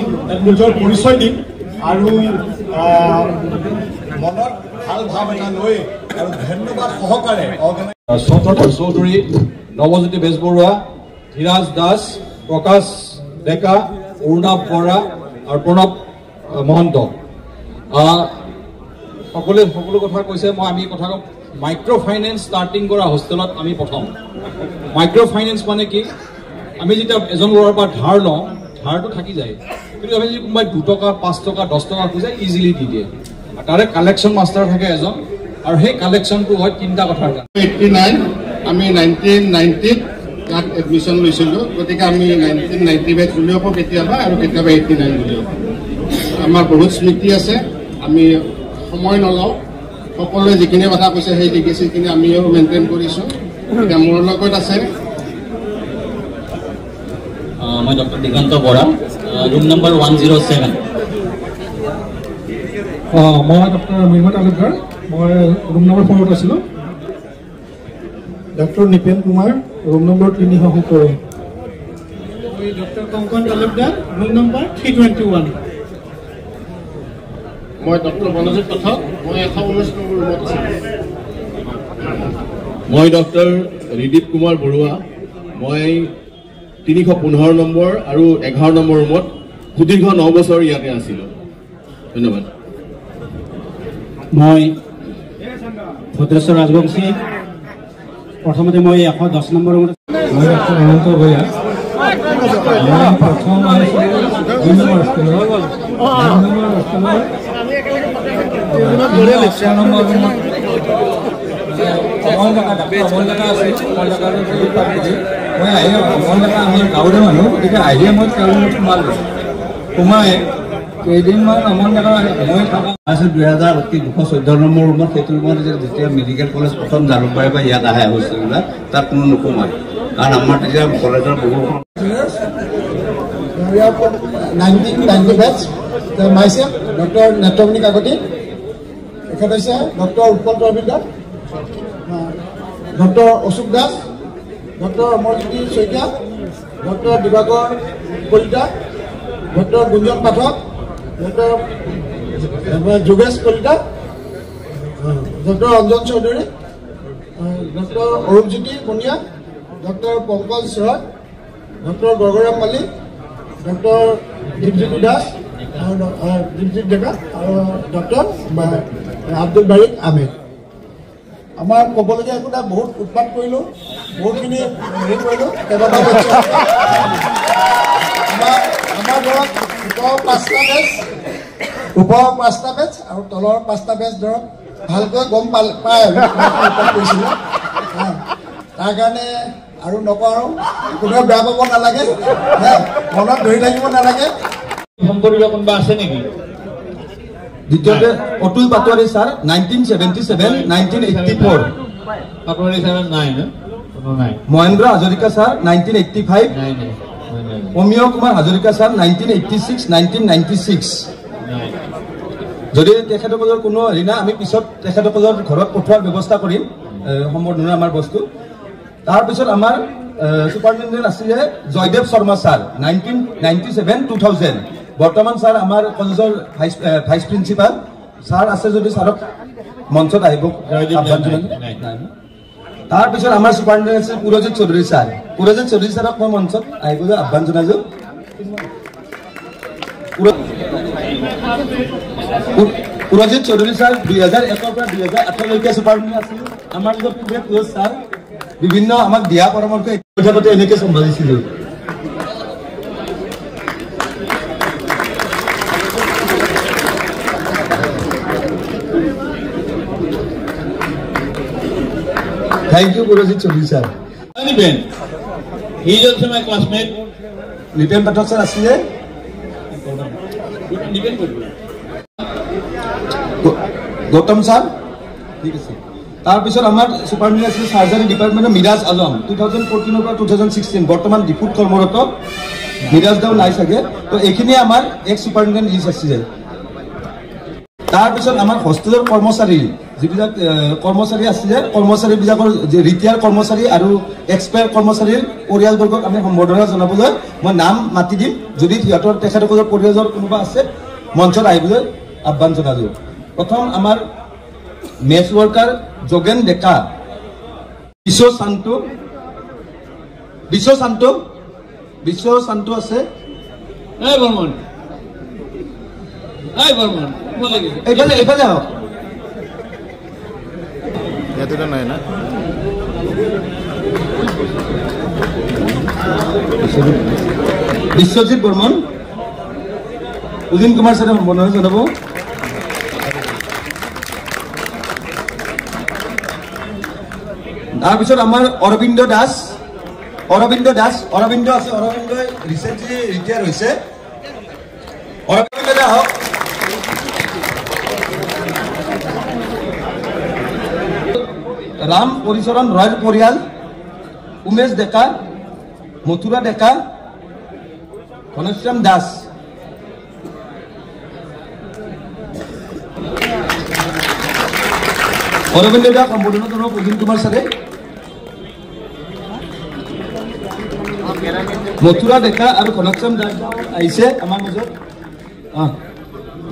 নিজৰ পৰিচয় দিম আৰু মনত ভাল ভাৱ এটা লৈ আৰু ধন্যবাদ সহকাৰে চন্দ্ৰধৰ চৌধুৰী নৱজ্যোতি বেজবৰুৱা ধীৰাজ দাস প্ৰকাশ ডেকা অৰুণাভ বৰা আৰু প্ৰণৱ মহন্ত সকলো কথা কৈছে আমি কথা কম মাইক্ৰ' ফাইনেন্স ষ্টাৰ্টিং কৰা হোষ্টেলত আমি প্ৰথম মাইক্ৰ' ফাইনেন্স মানে কি আমি যেতিয়া এজন ল'ৰাৰ পৰা ধাৰ লওঁ ধাৰটো থাকি যায় কিন্তু আমি যদি কোনোবাই 2 টকা 5 টকা 10 টকা খোজে ইজিলি দি দিয়ে তাৰে কালেকশ্যন মাষ্টাৰ থাকে এজন আৰু সেই কালেকশ্যনটো হয় 3টা কথাৰ কাৰণে 89 আমি 1990 তাত এডমিশ্যন লৈছিলোঁ গতিকে আমি 1990 বেচ বুলিও কওঁ কেতিয়াবা আৰু কেতিয়াবা 89 বুলিও আমাৰ বহুত স্মৃতি আছে আমি সময় নলওঁ সকলোৱে যিখিনি কথা কৈছে সেই ডিগ্ৰীখিনি আমিও মেইনটেইন কৰিছোঁ এতিয়া মোৰ লগত আছে মই doctor Diganta Bora room number 107 মই ডক্টৰ মৃন্ময় তালুকদাৰ মই ৰুম নম্বৰ 4ত আছিলোঁ doctor Nipen Kumar room number 370 মই doctor Kankan Talukdar room number 321 মই ডক্টৰ বনজিৎ পাঠক মই 119 নম্বৰ ৰুমত আছিলোঁ মই ডক্টৰ ৰিদীপ কুমাৰ বৰুৱা মই 315 নম্বৰ আৰু 11 নম্বৰ ৰুমত সুদীৰ্ঘ 9 বছৰ ইয়াতে আছিলোঁ ধন্যবাদ মই ভদ্ৰেশ্বৰ ৰাজবংশী প্ৰথমতে মই 110 নম্বৰ ৰুমত মই ডক্টৰ অনন্ত ভূঞা মই প্ৰথম আহিছিলোঁ 2 নম্বৰ হোষ্টেলৰ গাঁৱৰে মানুহ গতিকে আহিয়ে মই তেওঁলোকক সোমালোঁ সোমাই কেইদিনমান অমন ডেকা মই থকা আছিল 214 নম্বৰ ৰুমত সেইটো ৰুমত যেতিয়া মেডিকেল কলেজ প্ৰথম জালুকবাৰী বা ইয়াত আহে হোষ্টেলবিলাক তাত কোনো নোসোমায় কাৰণ আমাৰ তেতিয়া কলেজৰ বহু 1990 বেচ মাইছে ডক্টৰ নেত্ৰমণি কাকতি এখেত হৈছে ডক্টৰ উৎপল তৰবিন্দৰ doctor Ashok Das doctor Amarjyoti Saikia doctor Dibakar Kalita doctor Gunjan Pathak doctor Jogesh Kalita doctor Anjan Choudhury doctor Arunjyoti Bania doctor Pankaj Roy doctor গগৰাম মালিক ডক্টৰ দীপজ্যোতি দাস দীপজিৎ ডেকা আৰু ডক্টৰ আব্দুল বাৰিক আহমেদ আমাৰ ক'বলগীয়া একো নাই বহুত উৎপাত কৰিলোঁ বহুতখিনি হেৰি কৰিলোঁ কেইবাটাও আমাৰ ধৰক ওপৰৰ 5টা বেচ আৰু তলৰ 5টা বেচ ধৰক ভালকৈ গম পায় কৰিছিলোঁ তাৰ কাৰণে আৰু নকৰোঁ কোনেও বেয়া পাব নালাগে মনত ধৰি থাকিব নালাগে সম্পৰ্কীয় কোনোবা আছে নেকি দ্বিতীয়তে অতুল পাটোৱাৰী ছাৰ 1977 1984 পাটোৱাৰী ছাৰ নাই মহেন্দ্ৰ হাজৰিকা ছাৰ 1985 অমিয় কুমাৰ হাজৰিকা ছাৰ 1986 1996 যদি তেখেতসকলৰ কোনো হেৰি নাই আমি পিছত তেখেতসকলৰ ঘৰত পঠোৱাৰ ব্যৱস্থা কৰিম সম্বৰ্ধনা আমাৰ বস্তু তাৰপিছত আমাৰ সুপাৰিনটেণ্ডেণ্ট আছিলে জয়দেৱ শৰ্মা ছাৰ 1997 2000 বৰ্তমান ছাৰ আমাৰ কলেজৰ ভাইচ প্ৰিন্সিপাল ছাৰ আছে যদি ছাৰক মঞ্চত আহিব তাৰপিছত আমাৰ সুপাৰিনটেণ্ডেণ্ট আছিল পুৰজিত চৌধুৰী ছাৰ পুৰজিত চৌধুৰী ছাৰক মই মঞ্চত আহিবলৈ আহ্বান জনাইছো পুৰজিত চৌধুৰী ছাৰ 2001 পৰা 2008 লৈকে সুপাৰিনটেণ্ডেণ্ট আছিল আমাৰ লগত খুবেই ক্ল'জ ছাৰ বিভিন্ন আমাক দিয়া পৰামৰ্শ কথাতে এনেকৈ চম্ভালিছিলোঁ Thank you, Purojit Chaudhary sir. Nipen, he is also my classmate. Nipen Pathak sir asile. Nipen Gautam sir. ঠিক আছে তাৰপিছত আমাৰ সুপাৰিনটেণ্ডেণ্ট আছিল সাৰ্জাৰী ডিপাৰ্টমেণ্টৰ মিৰাজ আলম 2014 পৰা 2016 বৰ্তমান ডিপুট কৰ্মৰত মিৰাজ দাও নাই চাগে তো এইখিনি আমাৰ এক সুপাৰিনটেণ্ডেণ্ট লিষ্ট আছিল তাৰপিছত আমাৰ হোষ্টেলৰ কৰ্মচাৰী যিবিলাক কৰ্মচাৰী আছিলে কৰ্মচাৰীবিলাকৰ ৰিটায়াৰ কৰ্মচাৰী আৰু এক্সপায়াৰ কৰ্মচাৰীৰ পৰিয়ালবৰ্গক আমি সম্বৰ্ধনা জনাবলৈ মই নাম মাতি দিম যদি সিহঁতৰ তেখেতসকলৰ পৰিয়ালৰ কোনোবা আছে মঞ্চত আহিবলৈ আহ্বান জনালোঁ প্ৰথম আমাৰ মেচ ৱৰ্কাৰ যোগেন ডেকা বিশ্ব শান্ত আছে এইফালে আহক ইয়াতে নাই না বিশ্বজিৎ বৰ্মন উদিন কুমাৰ ছাৰে সম্বৰ্ধনা জনাব তাৰপিছত আমাৰ অৰবিন্দ দাস আছে অৰবিন্দই ৰিচেণ্টলি ৰিটায়াৰ হৈছে অৰবিন্দ দা হওক ৰাম পৰিচৰণ ৰয়েল পৰিয়াল উমেশ ডেকা মথুৰা ডেকা ঘনশ্যাম দাস অৰবিন্দ দাক সম্বোধন জনাব উদিন কুমাৰ ছাৰে মথুৰা ডেকা আৰু ঘনশ্যাম দাস আহিছে আমাৰ মাজত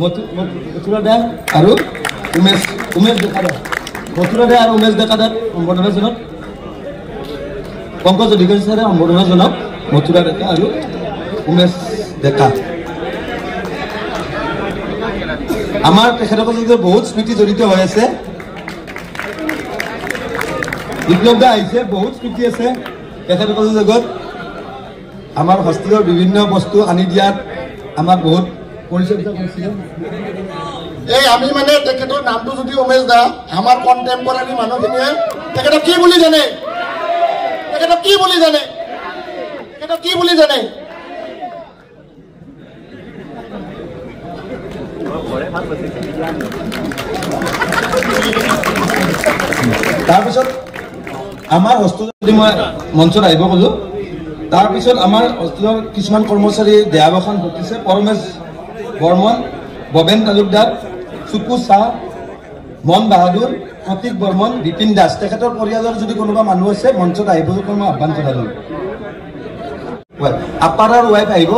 মথুৰা দা আৰু উমেশ ডেকা দা মথুৰা দা আৰু উমেশ ডেকা দাক সম্বোধনা জনাওক পংকজ অধিকাৰী ছাৰে সম্বোধনা জনাওক মথুৰা ডেকা আৰু উমেশ ডেকা আমাৰ তেখেতসকলৰ বহুত স্মৃতি জড়িত হৈ আছে বিপ্লৱ দা আহিছে বহুত স্মৃতি আছে তেখেতসকলৰ লগত আমাৰ হোষ্টেলৰ বিভিন্ন বস্তু আনি দিয়াত আমাক বহুত পৰিচৰ্যা কৰিছিল এই আমি মানে তেখেতৰ নামটো যদি উমেশ দা আমাৰ কণ্টেম্পৰাৰী মানুহখিনিয়ে তেখেতক কি বুলি জানে তাৰপিছত আমাৰ হোষ্টেলত যদি মই মঞ্চত আহিব ক'লো তাৰপিছত আমাৰ হোষ্টেলৰ কিছুমান কৰ্মচাৰী দেহাৱসান ঘটিছে পৰমেশ বৰ্মন ববেন তালুকদাৰ চুকু চাহ মন বাহাদুৰ প্ৰতীক বৰ্মন বিপিন দাস তেখেতৰ পৰিয়ালৰ যদি কোনোবা মানুহ আছে মঞ্চত আহিবলৈ মই আহ্বান জনালোঁ আপাৰাৰ ৱাইফ আহিব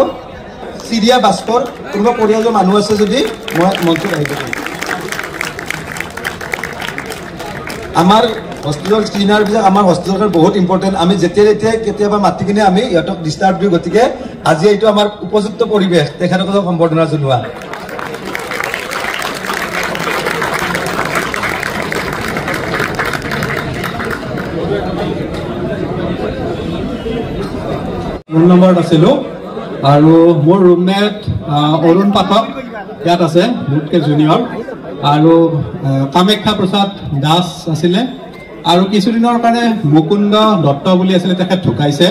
চিৰিয়া ভাস্কৰ কোনোবা পৰিয়ালৰ মানুহ আছে যদি মই মঞ্চত আহিব আমাৰ হোষ্টেলৰ ক্লিনাৰবিলাক আমাৰ হোষ্টেলৰ বহুত ইম্পৰ্টেণ্ট আমি যেতিয়া কেতিয়াবা মাতি কিনে আমি ইহঁতক ডিষ্টাৰ্ব দিওঁ গতিকে আজি এইটো আমাৰ উপযুক্ত পৰিৱেশ তেখেতসকলক সম্বৰ্ধনা জনোৱা ৰুম নম্বৰত আছিলোঁ আৰু মোৰ ৰুমমেট অৰুণ পাঠক ইয়াত আছে মোতকৈ জুনিয়ৰ আৰু কামাখ্যা প্ৰসাদ দাস আছিলে আৰু কিছুদিনৰ কাৰণে মুকুন্দ দত্ত বুলি আছিলে তেখেত ঢুকাইছে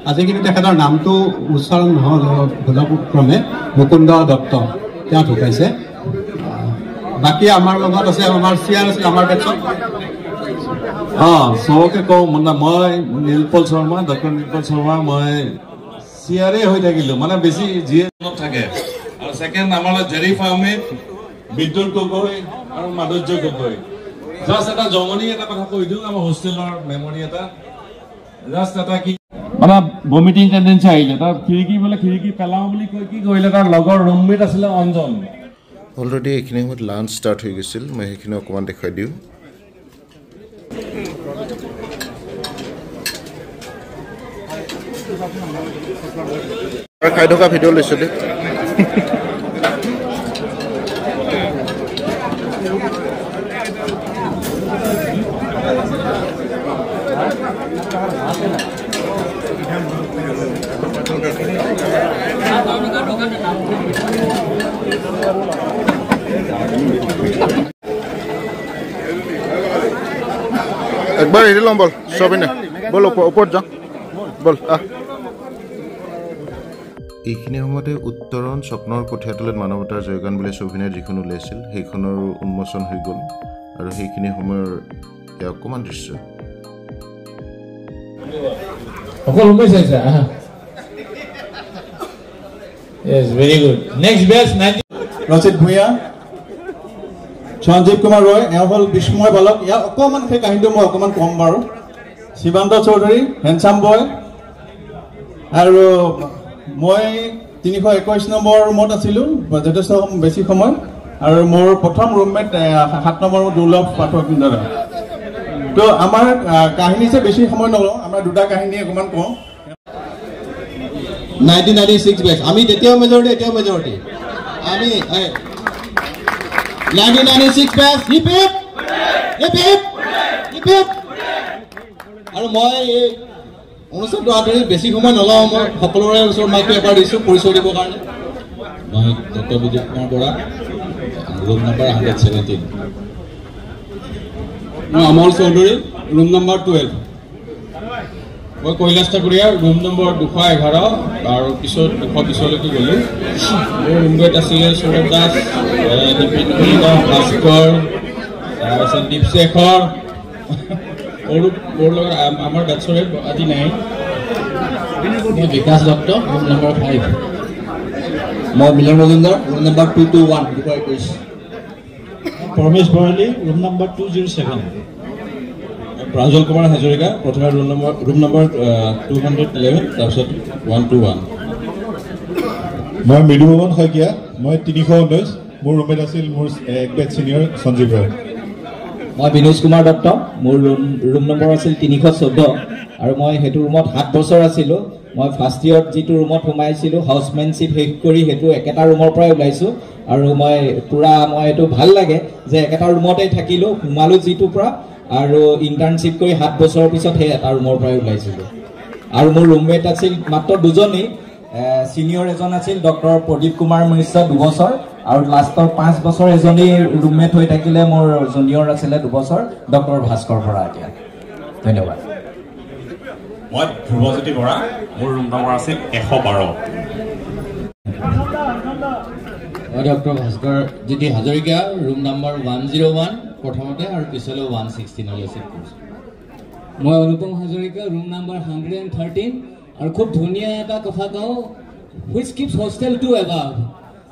আজি কিন্তু তেখেতৰ নামটো উচ্চাৰণ নহ'ল ভুলক্ৰমে মুকুন্দ দত্ত তেওঁ ঢুকাইছে বাকী আমাৰ লগত আছে আমাৰ চিয়াৰ আছিল আমাৰ বেটছত চবকে কওঁ মই নীলপল শৰ্মা ডক্টৰ নীলপল শৰ্মা মই চিয়াৰে হৈ থাকিলোঁ মানে বেছি যিয়ে থাকে আৰু ছেকেণ্ড আমাৰ জেৰিফ আহমেদ বিদ্যুৎ গগৈ আৰু মাধুৰ্য গগৈ জাষ্ট এটা জমনি এটা কথা কৈ দিওঁ আমাৰ হোষ্টেলৰ মেমৰি এটা জাষ্ট এটা কি মানে ভমিটিং টেণ্ডেঞ্চি আহিলে তাৰ খিৰিকী পেলাওঁ বুলি কৈ কি কৰিলে তাৰ লগৰ ৰুমমেট আছিলে অঞ্জন অলৰেডি এইখিনি সময়ত লাঞ্চ ষ্টাৰ্ট হৈ গৈছিল মই সেইখিনি অকণমান দেখাই দিওঁ খাই থকা ভিডিঅ' লৈছোঁ দে একবাৰ হেৰি ল'ম বল চবেই বল ওপৰত যাওঁ বল এইখিনি সময়তে উত্তৰণ স্বপ্নৰ কঠীয়াতলত মানৱতাৰ জয়গান বুলি ছবিখনে যিখন ওলাইছিল সেইখনৰ উন্মোচন হৈ গ'ল আৰু সেইখিনি সময়ৰ অকণমান দৃশ্য সকলো চাইছা Yes, very good. Next best 90 ৰচিত ভূঞা সঞ্জীৱ কুমাৰ ৰয় এওঁ হ'ল বিস্ময় বালক ইয়াৰ অকণমান সেই কাহিনীটো মই অকণমান কম বাৰু শিৱান্ত চৌধুৰী হেণ্ডচাম বয় আৰু মই 321 নম্বৰ ৰুমত আছিলোঁ যথেষ্ট বেছি সময় আৰু মোৰ প্ৰথম ৰুমমেট 7 নম্বৰ দুৰ্লভ পাঠক দাদা তো আমাৰ কাহিনী যে বেছি সময় নলওঁ আমাৰ দুটা কাহিনী অকণমান কওঁ 1996 বেচ আমি তেতিয়াও মেজৰিটি আমি 1996 বেচ ৰিপিট আৰু মই এই অনুষ্ঠানটো আদৰি বেছি সময় নলওঁ মই সকলোৰে ওচৰত মাইকটো এবাৰ দিছোঁ পৰিচয় দিবৰ কাৰণে মই ডক্টৰ বিজয় কুমাৰ বৰা ৰুম নম্বৰ 117 মই অমল চৌধুৰী ৰুম নম্বৰ 12 মই কৈলাশ ঠাকুৰীয়া ৰুম নম্বৰ 211 আৰু পিছত 220লৈকে গ'লোঁ মোৰ ৰুমমেট আছিলে সৌৰভ দাস নিপিন কলিতা ভাস্কৰ তাৰপিছত দীপশেখৰ মোৰ লগত আমাৰ বেটছৰে আজি নাই বিকাশ দত্ত ৰুম নম্বৰ 5 মই Milan Majumdar room number 221 221 Paramesh Bharali room number 207 Pranjal Kumar Hazarika প্ৰথমে ৰুম নম্বৰ 211 তাৰপিছত 121 মই মৃদুভৱন শইকীয়া মই 319 মোৰ ৰুমমেট আছিল মোৰ এক বেচ ছিনিয়ৰ সঞ্জীৱ ৰয় মই বিনোজ কুমাৰ দত্ত মোৰ ৰুম নম্বৰ আছিল 314 আৰু মই সেইটো ৰুমত 7 বছৰ আছিলোঁ মই ফাৰ্ষ্ট ইয়েৰত যিটো ৰুমত সোমাইছিলোঁ হাউচমেনশ্বিপ শেষ কৰি সেইটো একেটা ৰুমৰ পৰাই ওলাইছোঁ আৰু মই পুৰা মই এইটো ভাল লাগে যে একেটা ৰুমতেই থাকিলোঁ সোমালোঁ যিটোৰ পৰা আৰু ইণ্টাৰ্ণশ্বিপ কৰি 7 বছৰৰ পিছত সেই এটা ৰুমৰ পৰাই ওলাইছিলোঁ আৰু মোৰ ৰুমমেট আছিল মাত্ৰ দুজনেই ছিনিয়ৰ এজন আছিল ডক্টৰ প্ৰদীপ কুমাৰ মিশ্ৰ 2 বছৰ আৰু লাষ্টৰ 5 বছৰ এজনী ৰুমমেট হৈ থাকিলে মোৰ জুনিয়ৰ আছিলে 2 বছৰ ডক্টৰ ভাস্কৰ বৰা এতিয়া ধন্যবাদ মই ধ্ৰুৱজ্যোতি বৰা মোৰ ৰুম নম্বৰ আছিল 112 মই doctor Bhaskar Jyoti Hazarika room number 101 প্ৰথমতে আৰু পিছলৈ 116 লৈ আছিল মই অনুপম হাজৰিকা ৰুম নম্বৰ 113 আৰু খুব ধুনীয়া এটা কথা কওঁ which keeps hostel 2 above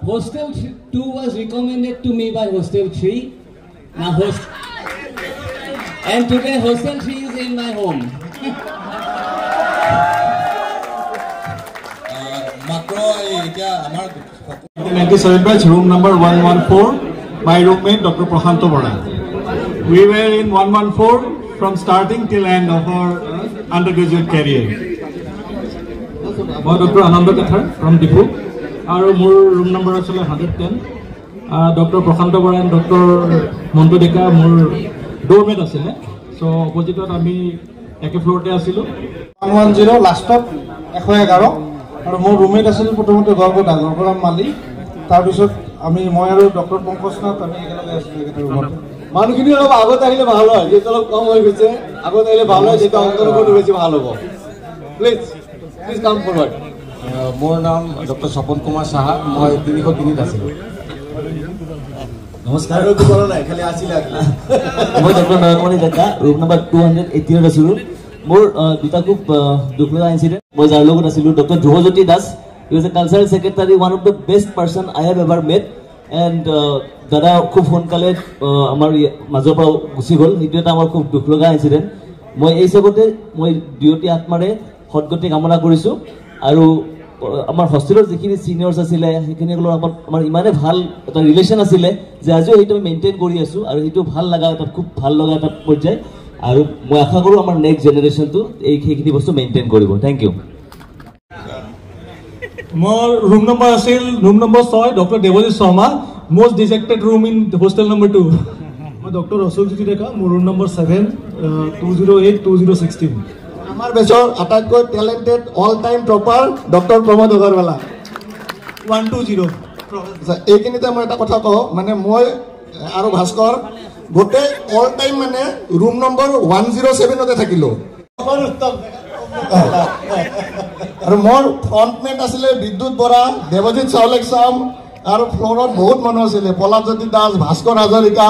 hostel 2 was recommended to me by hostel 3 now and today hostel 3 is in my home মাত্ৰ এতিয়া আমাৰ 97 batch room number 114 my roommate Dr. Prashanto Bora we were in 114 from starting till end of our undergraduate career মই Dr. Ananda Kathar from Dipu আৰু মোৰ room number আছিল 110 Dr. Prashanto Bora and Dr. Montu Deka মোৰ dormmate আছিলে so opposite আমি একে ফ্লোৰতে আছিলোঁ 110 লাষ্টত 111 আৰু মোৰ ৰুমমেট আছিল প্ৰথমতে গৰ্ব ডাঙৰ পৰা মালি তাৰপিছত মই আৰু ডক্টৰ পংকজনাথ আমি একেলগে আছিলোঁ একেটা ৰুমত মানুহখিনি অলপ আগত আহিলে ভাল হয় যেহেতু অলপ কম হৈ গৈছে আগত আহিলে ভাল হয় যেহেতু অংকনটো বেছি ভাল হ'ব প্লিজ কাম ফৰৱাৰ্ড মোৰ নাম ডক্টৰ স্বপন কুমাৰ সাহা মই 303ত আছিলোঁ নমস্কাৰ খালি আছিলে মই ডক্টৰ নয়নমণি ডেকা ৰুম নম্বৰ 218ত আছিলোঁ মোৰ দুটা খুব দুখ লগা ইনচিডেণ্ট মই যাৰ লগত আছিলোঁ doctor Dhrubajyoti Das he was a cultural secretary one of the best person I have ever met and দাদা খুব সোনকালে আমাৰ মাজৰ পৰা গুচি গ'ল সেইটো এটা আমাৰ খুব দুখ লগা ইনচিডেণ্ট মই এই হিচাপতে মই দুয়োটি আত্মাৰে সদগতি কামনা কৰিছোঁ আৰু আমাৰ হোষ্টেলৰ যিখিনি ছিনিয়ৰ্ছ আছিলে সেইখিনিৰ লগত আমাৰ ইমানে ভাল এটা ৰিলেশ্যন আছিলে যে আজিও সেইটো আমি মেইনটেইন কৰি আছোঁ আৰু সেইটো ভাল লগা এটা খুব ভাল লগা এটা পৰ্যায় আৰু মই আশা কৰোঁ আমাৰ নেক্সট জেনেৰেশ্যনটো সেইখিনি বস্তু মেইনটেইন কৰিব থেংক ইউ মোৰ ৰুম নম্বৰ আছিল room number 6 doctor Debajit Sharma most dejected room in hostel number 2 মই ডক্টৰ অশোক জ্যোতি ডেকা মোৰ ৰুম নম্বৰ 7 2008-2016 আমাৰ বেচৰ আটাইতকৈ talented all time topper doctor Pramod Agarwala 120 এইখিনিতে মই এটা কথা কওঁ মানে মই আৰু ভাস্কৰ গোটেই অল টাইম মানে ৰুম নম্বৰ 107তে থাকিলোঁ আৰু মোৰ ফ্ৰণ্টমেট আছিলে বিদ্যুৎ বৰা দেৱজিৎ চাউলেক চাম আৰু ফ্ল'ৰত বহুত মানুহ আছিলে পলাশজ্যোতি দাস ভাস্কৰ হাজৰিকা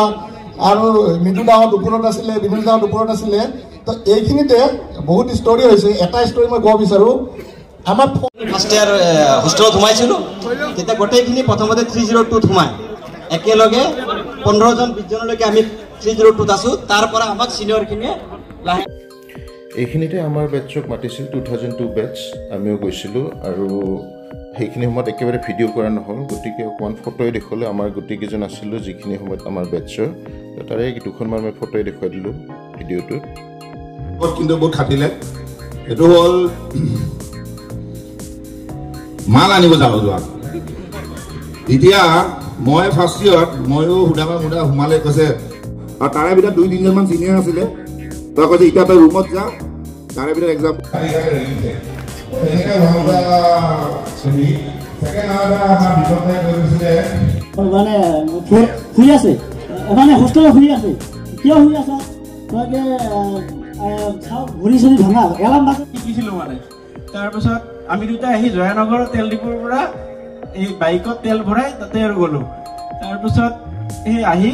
আৰু মৃদু দাহঁত ওপৰত আছিলে বিনোদ দাহঁত ওপৰত আছিলে তো এইখিনিতে বহুত ষ্টৰি হৈছে এটা ষ্টৰি মই ক'ব বিচাৰোঁ আমাৰ ফাৰ্ষ্ট ইয়াৰ হোষ্টেলত সোমাইছিলোঁ তেতিয়া গোটেইখিনি প্ৰথমতে 302ত সোমায় একেলগে 15জন 20জনলৈকে আমি 302ত আছোঁ তাৰ পৰা আমাক ছিনিয়ৰখিনিয়ে লাহে এইখিনিতে আমাৰ বেটছক মাতিছিল 2002 বেটছ আমিও গৈছিলোঁ আৰু সেইখিনি সময়ত একেবাৰে ভিডিঅ' কৰা নহ'ল গতিকে অকণমান ফটোৱে দেখুৱালোঁ আমাৰ গোটেইকেইজন আছিলোঁ যিখিনি সময়ত আমাৰ বেটছৰ তাৰে দুখনমান মই ফটোৱে দেখুৱাই দিলোঁ ভিডিঅ'টোত কিন্তু বহুত খাটিলে এইটো হ'ল মাল আনিব যোৱা এতিয়া মই ফাৰ্ষ্ট ইয়েৰত ময়ো সুধা সোমালে কৈছে আৰু তাৰে ভিতৰত 2-3জনমান চিনিয়ৰ আছিলে তই কৈছে এতিয়া তই ৰুমত যা তাৰে ভিতৰত এক্সাম মানে শুই আছে মানে হোষ্টেলত শুই আছে কিয় শুই আছা ভৰি চৰি ভাঙা এলাৰ্ম শিকিছিলোঁ মানে তাৰপিছত আমি দুটা আহি জয়ানগৰ তেল ডিপুৰ পৰা এই বাইকত তেল ভৰাই তাতে আৰু গ'লোঁ তাৰপিছত এই আহি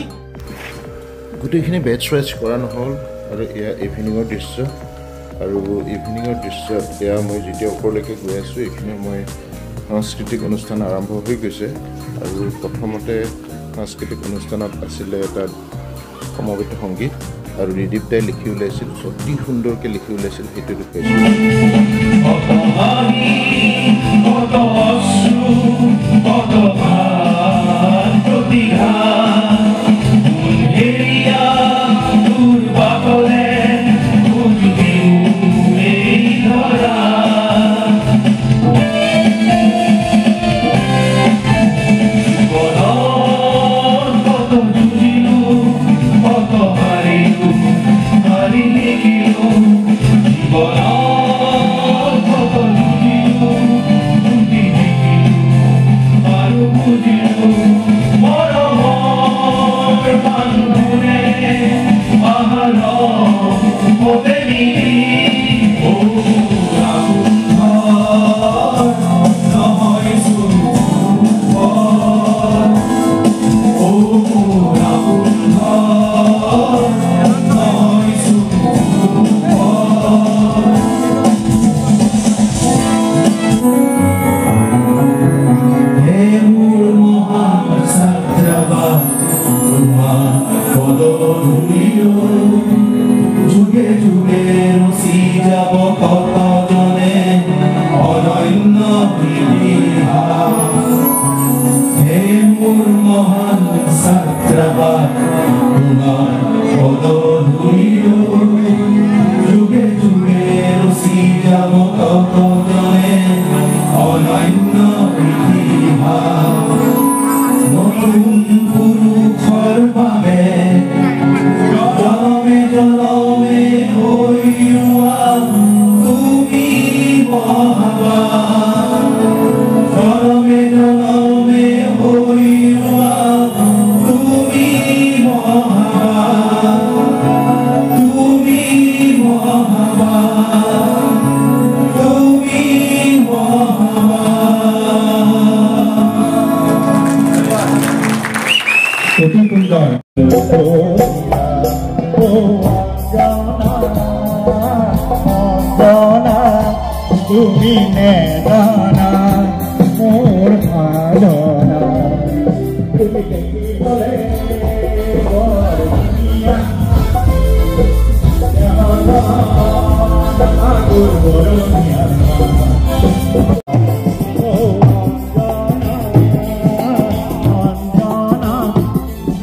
গোটেইখিনি বেটছ ৱাইজ কৰা নহ'ল আৰু এয়া ইভিনিঙৰ দৃশ্য আৰু ইভিনিঙৰ দৃশ্যত এয়া মই যেতিয়া ওপৰলৈকে গৈ আছোঁ এইখিনি মই সাংস্কৃতিক অনুষ্ঠান আৰম্ভ হৈ গৈছে আৰু প্ৰথমতে সাংস্কৃতিক অনুষ্ঠানত আছিলে এটা সমবেত সংগীত আৰু ৰিদীপ দাই লিখি ওলাইছিল অতি সুন্দৰকৈ লিখি ওলাইছিল সেইটো দেখুৱাইছিল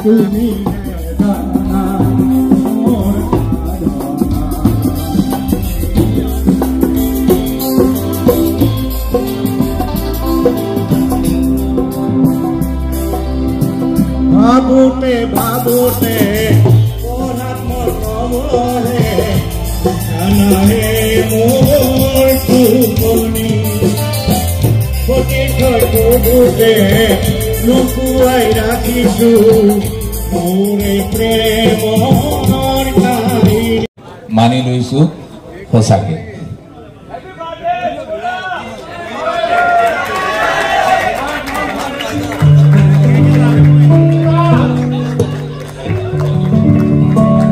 তুমি ভাবোতে ভাবোতে পঢ়াত মোৰ কমহে জানাহে মোৰ টোপনি প্ৰতিক্ষণতে লুকুৱাই ৰাখিছো মোৰে প্ৰেমৰ কাহিনী মানি লৈছো সঁচাকে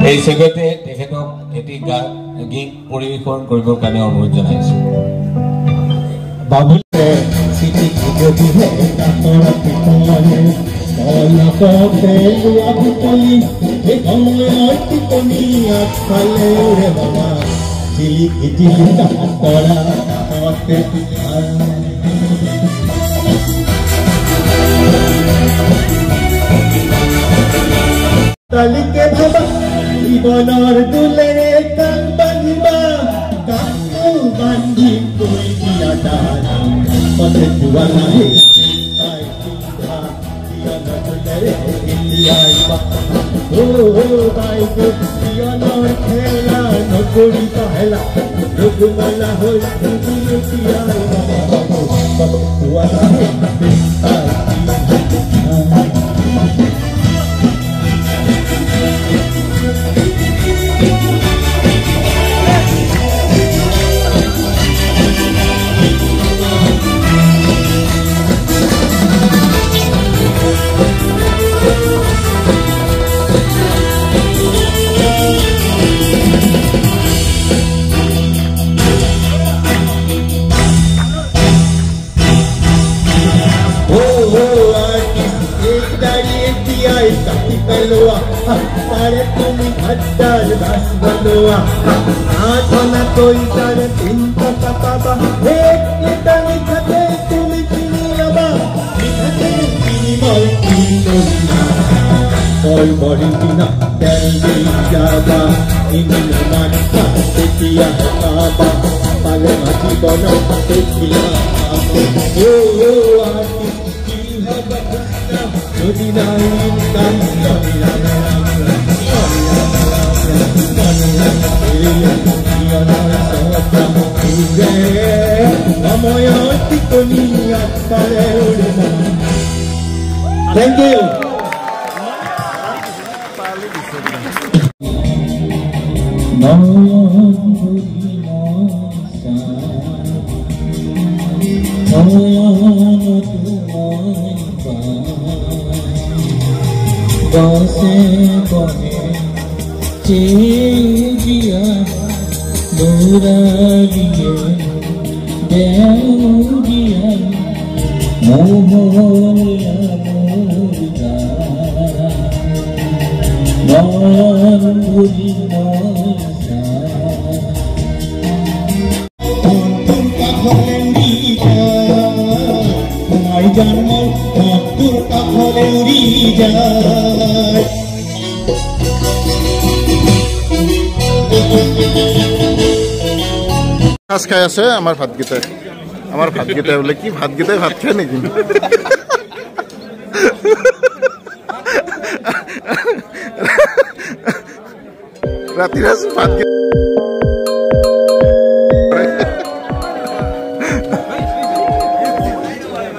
এই চেগতে তেখেতক এটি গীত পৰিৱেশন কৰিবৰ কাৰণে অনুৰোধ জনাইছো বাবুলে চিঠি গতিহে কাতৰ পিতলে কলকতে লোৱা ভুকলি এই সময়ত টিপনি আগফালে ৰে বাবা চিলিকি চিলিকা কৰা হতে তালিকে ভাবা জীৱনৰ দুলেৰে কাণ বান্ধিবা কাণ বান্ধি কৈ দিয়া দাদা পথে যোৱা নাই তাই চিন্তা দুলেৰে কেতিয়াবা বাইকত জীৱনৰ খেলা নকৰিবা হেলা ৰঘুমালা হৈ পথে যোৱা নাই आठना कोई सारे तीन का पापा एक इतना निकले तुम किनी लबा निकले किनी बोल किनी कोई बड़ी बिना तेरे जागा इन्हीं मान का तेतिया पापा पाले मची बनो तेतिया ओ आती की हवा जोड़ी नहीं काम Thank you. आज खाई আছে আমার ভাতগিটা বলে কি ভাতগিটাই ভাত খায় নাকি রাতের আছে ভাতগিটা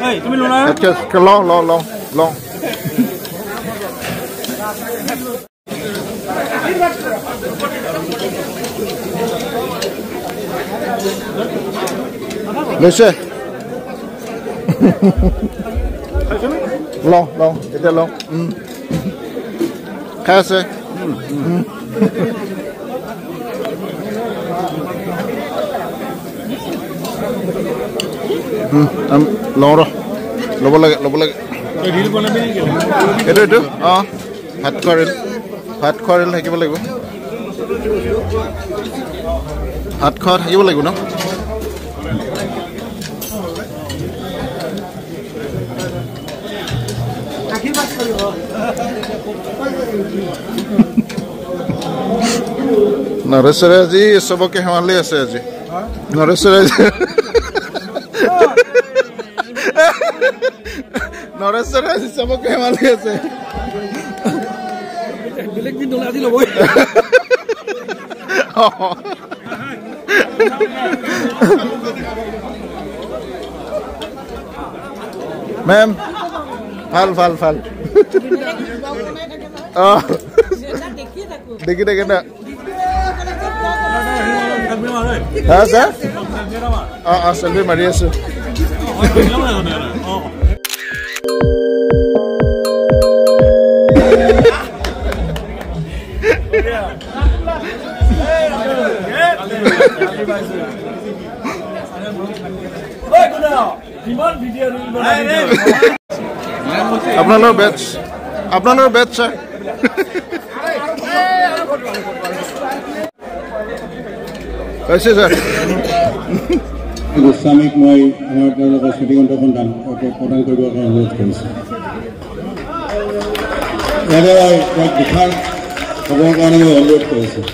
এই তুমি লও না আচ্ছা লও লৈছে লওঁ এতিয়া লওঁ খাই আছে লওঁ ল'ব লাগে এইটো অঁ ভাত খোৱা ৰেল থাকিব লাগিব ভাত খোৱা থাকিব লাগিব ন আশীৰ্বাদ কৰিব নৰেশ্বৰে আজি চবকে সেৱালি আছে আজি নৰেশ্বৰে নৰেশ্বৰে আজি চবকে সেৱালি আছে বেলেগ দিন আজি ল'বই মেম ভাল ভাল ভাল দেখি দেখে না হ্যাঁ স্যার সেলফি মাৰি আছো আপোনালোকৰ বেটছ ছাৰ হৈছে ছাৰ গোস্বামীক মই আমাৰ তেওঁলোকৰ স্মৃতিগ্ৰন্থখন প্ৰদান কৰিবৰ কাৰণে অনুৰোধ কৰিছোঁ ইয়াতে মই দুখাৰ হ'বৰ কাৰণে মই অনুৰোধ কৰিছোঁ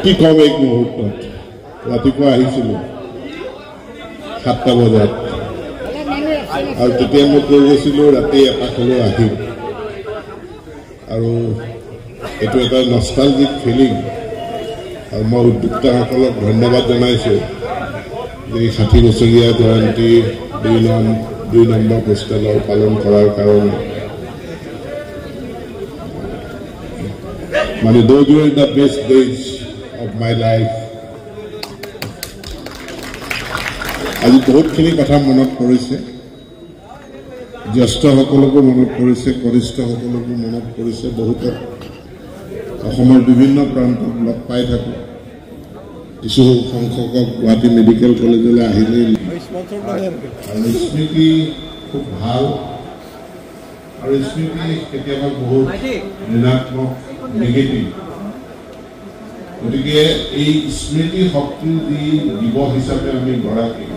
কি ক'ম এক মুহূৰ্তত ৰাতিপুৱা আহিছিলোঁ 7টা বজাত আৰু তেতিয়া মই কৈ গৈছিলোঁ ৰাতি এপাক হ'লেও আহিম আৰু এইটো এটা নষ্টালজিক ফিলিং আৰু মই উদ্যোক্তাসকলক ধন্যবাদ জনাইছোঁ যে 60 বছৰীয়া জয়ন্তী 2 নম্বৰ হোষ্টেলৰ পালন কৰাৰ কাৰণে মানে those were the best days of my life আজি বহুতখিনি কথা মনত পৰিছে জ্যেষ্ঠসকলকো মনত পৰিছে কনিষ্ঠসকলকো মনত পৰিছে বহুতক অসমৰ বিভিন্ন প্ৰান্তত লগ পাই থাকোঁ কিছু সংখ্যকক গুৱাহাটী মেডিকেল কলেজলৈ আহিলে আৰু স্মৃতি খুব ভাল আৰু স্মৃতি কেতিয়াবা বহুত ঋণাত্মক নেগেটিভ গতিকে এই স্মৃতি শক্তি যি দিৱস হিচাপে আমি গৰাকী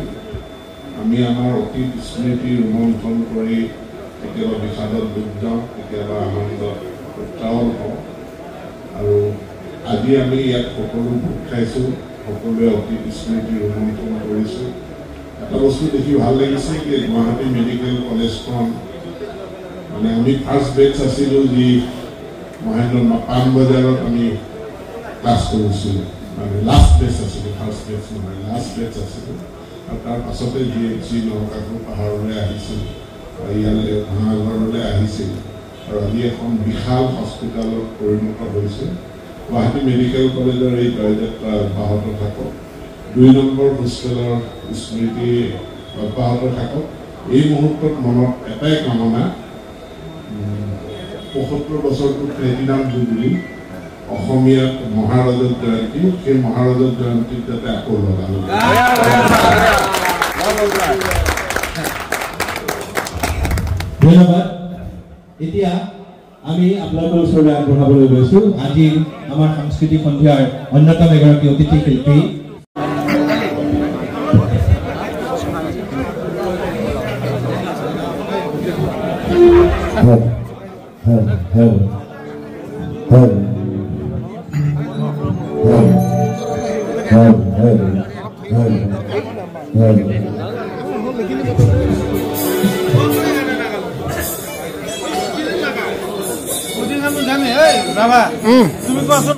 আমি আমাৰ অতীত স্মৃতি ৰোমন্থন কৰি কেতিয়াবা বিষাদত ডুব যাওঁ কেতিয়াবা আনন্দত উত্ৰাৱল হওঁ আৰু আজি আমি ইয়াত সকলো গোট খাইছোঁ সকলোৱে অতীত স্মৃতি ৰোমন্থন কৰিছোঁ এটা বস্তু দেখি ভাল লাগিছে যে গুৱাহাটী মেডিকেল কলেজখন মানে আমি ফাৰ্ষ্ট বেটছ আছিলোঁ যি মহেন্দ্ৰ পাণবজাৰত আমি ক্লাছ কৰিছিলোঁ মানে লাষ্ট বেটছ আছিলোঁ ফাৰ্ষ্ট বেটছ নহয় লাষ্ট বেটছ আছিলোঁ আৰু তাৰ পাছতে GMC নৰকাসুৰ পাহাৰলৈ আহিছিল আৰু ইয়ালৈ ভাঙাঘৰলৈ আহিছিল আৰু আজি এখন বিশাল হস্পিটেলত পৰিণত হৈছে গুৱাহাটী মেডিকেল কলেজৰ এই জয়যাত্ৰা অব্যাহত থাকক 2 নম্বৰ হোষ্টেলৰ স্মৃতি অব্যাহত থাকক এই মুহূৰ্তত মনত এটাই কামনা 75 বছৰটো প্লেটিনাম জুবিলি অসমীয়াত মহাৰাজৰ জয়ন্তী সেই মহাৰাজৰ জয়ন্তীত যাতে আকৌ লগালোঁ ধন্যবাদ এতিয়া আমি আপোনালোকৰ ওচৰলৈ আগবঢ়াবলৈ গৈছোঁ আজি আমাৰ সাংস্কৃতিক সন্ধিয়াৰ অন্যতম এগৰাকী অতিথি শিল্পী তুমি কোৱাচোন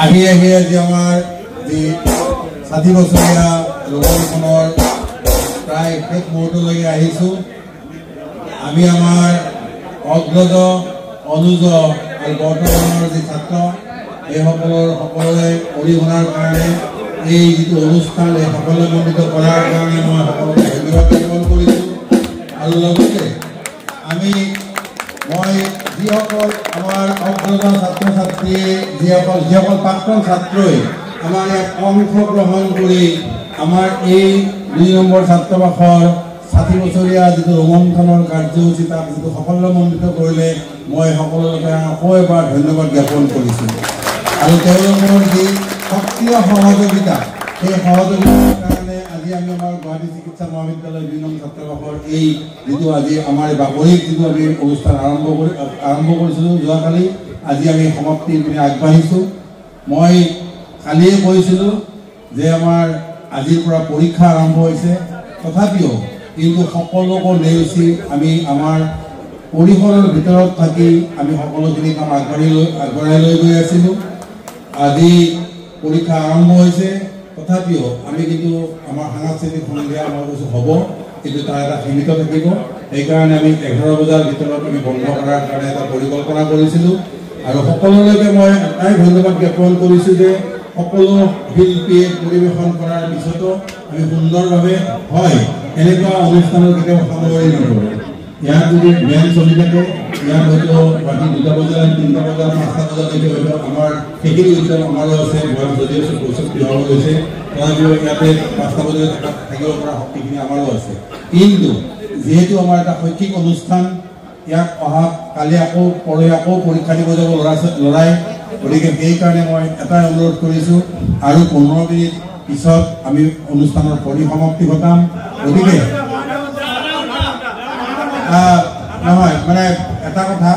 আহি আহি আজি আমাৰ যি 60 বছৰীয়া লোকখনৰ প্ৰায় শেষ মুহূৰ্তলৈকে আহিছোঁ। আমি আমাৰ অগ্ৰজ অনুজ আৰু বৰ্তমানৰ যি ছাত্ৰ এইসকলৰ সকলোৰে অৰিহণাৰ কাৰণে এই যিটো অনুষ্ঠান এই সফলমণ্ডিত কৰাৰ কাৰণে মই সকলোকে ধন্যবাদ জ্ঞাপন কৰিছোঁ। আৰু লগতে মই যিসকল আমাৰ অগ্ৰজ ছাত্ৰ ছাত্ৰীয়ে যিসকল প্ৰাক্তন ছাত্ৰই আমাৰ ইয়াত অংশগ্ৰহণ কৰি আমাৰ এই ২ নম্বৰ ছাত্ৰাবাসৰ ৬০ বছৰীয়া যিটো ৰোমন্থনৰ কাৰ্যসূচী তাক যিটো সাফল্যমণ্ডিত কৰিলে মই সকলোকে আকৌ এবাৰ ধন্যবাদ জ্ঞাপন কৰিছোঁ। আৰু তেওঁলোকৰ যি সক্ৰিয় সহযোগিতা সেই সহযোগিতাৰ কাৰণে আজি আমি আমাৰ গুৱাহাটী চিকিৎসা মহাবিদ্যালয় ২ নং ছাত্ৰাবাসৰ এই যিটো আজি আমাৰ বাকৰিক যিটো আমি অনুষ্ঠান আৰম্ভ কৰিছিলোঁ যোৱাকালি, আজি আমি সমাপ্তিৰ পিনে আগবাঢ়িছোঁ। মই কালিয়ে কৈছিলোঁ যে আমাৰ আজিৰ পৰা পৰীক্ষা আৰম্ভ হৈছে, তথাপিও কিন্তু সকলোকো নেওচি আমি আমাৰ পৰিসৰৰ ভিতৰত থাকি আমি সকলোখিনি কাম আগবঢ়াই লৈ গৈ আছিলোঁ। আজি পৰীক্ষা আৰম্ভ হৈছে, তথাপিও আমি কিন্তু আমাৰ সাংস্কৃতিক সন্ধিয়া আমাৰ কিছু হ'ব, কিন্তু তাৰ এটা সীমিত থাকিব। সেইকাৰণে আমি 11 বজাৰ ভিতৰত আমি বন্ধ কৰাৰ কাৰণে এটা পৰিকল্পনা কৰিছিলোঁ। আৰু সকলোলৈকে মই এটাই ধন্যবাদ জ্ঞাপন কৰিছোঁ যে সকলো শিল্পীয়ে পৰিৱেশন কৰাৰ পিছতো আমি সুন্দৰভাৱে হয় এনেকুৱা অনুষ্ঠানৰ কেতিয়াও সামৰি নকৰোঁ, ইয়াত যদি মেল চলি থাকে ইয়াত হয়তো ৰাতি 2টা বজাৰ 3টা বজাৰ 5টা বজালৈকে হয়তো আমাৰ সেইখিনি উদ্যম আমাৰো আছে মই যদিও পইচা বিভাগ হৈছে তথাপিও ইয়াতে 5টা বজালৈ থাকিব পৰা শক্তিখিনি আমাৰো আছে কিন্তু যেহেতু আমাৰ এটা শৈক্ষিক অনুষ্ঠান ইয়াক অহা কালি আকৌ পৰহি আকৌ পৰীক্ষা দিব যাব লৰাই গতিকে সেইকাৰণে মই এটাই অনুৰোধ কৰিছোঁ আৰু 15 মিনিট পিছত আমি অনুষ্ঠানৰ পৰিসমাপ্তি ঘটাম গতিকে নহয় মানে এটা কথা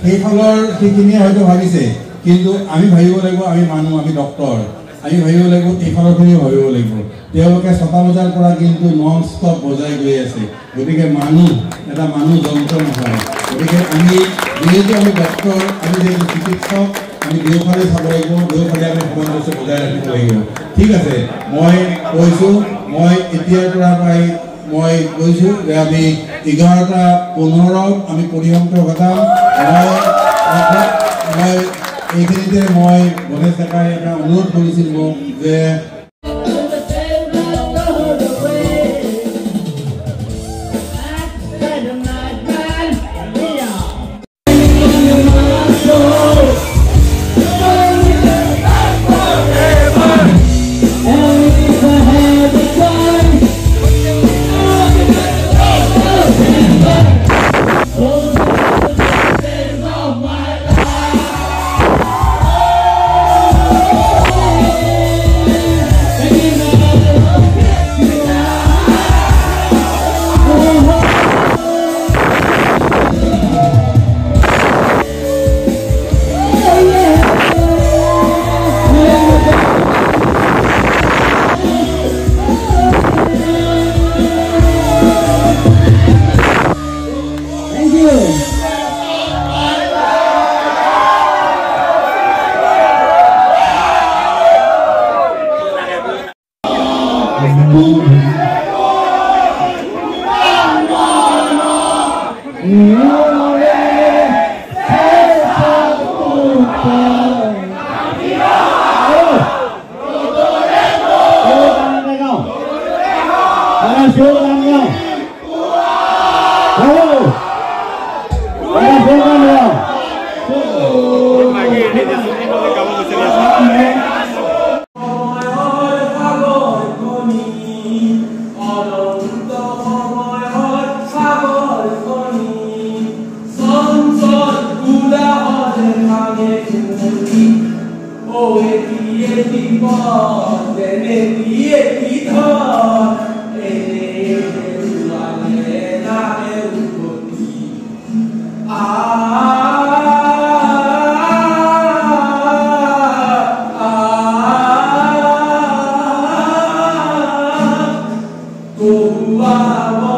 সেইফালৰ সেইখিনিয়ে হয়তো ভাবিছে কিন্তু আমি ভাবিব লাগিব আমি মানুহ আমি ডক্টৰ আমি ভাবিব লাগিব এইফালৰখিনিও ভাবিব লাগিব তেওঁলোকে 6টা বজাৰ পৰা কিন্তু নন ষ্টপ বজাই গৈ আছে গতিকে মানুহ এটা মানুহ যন্ত্ৰ নহয় গতিকে আমি যেহেতু আমি ডক্টৰ আমি যেহেতু চিকিৎসক আমি দুয়োফালে চাব লাগিব দুয়োফালে আমি সামঞ্জস্য বজাই ৰাখিব লাগিব ঠিক আছে মই কৈছোঁ মই এতিয়াৰ পৰা প্ৰায় মই কৈছোঁ যে আমি 11:15 আমি পৰিসমাপ্তি ঘটাম মই এইখিনিতে মই গণেশ ডেকাই এটা অনুৰোধ কৰিছিলোঁ যে Wow.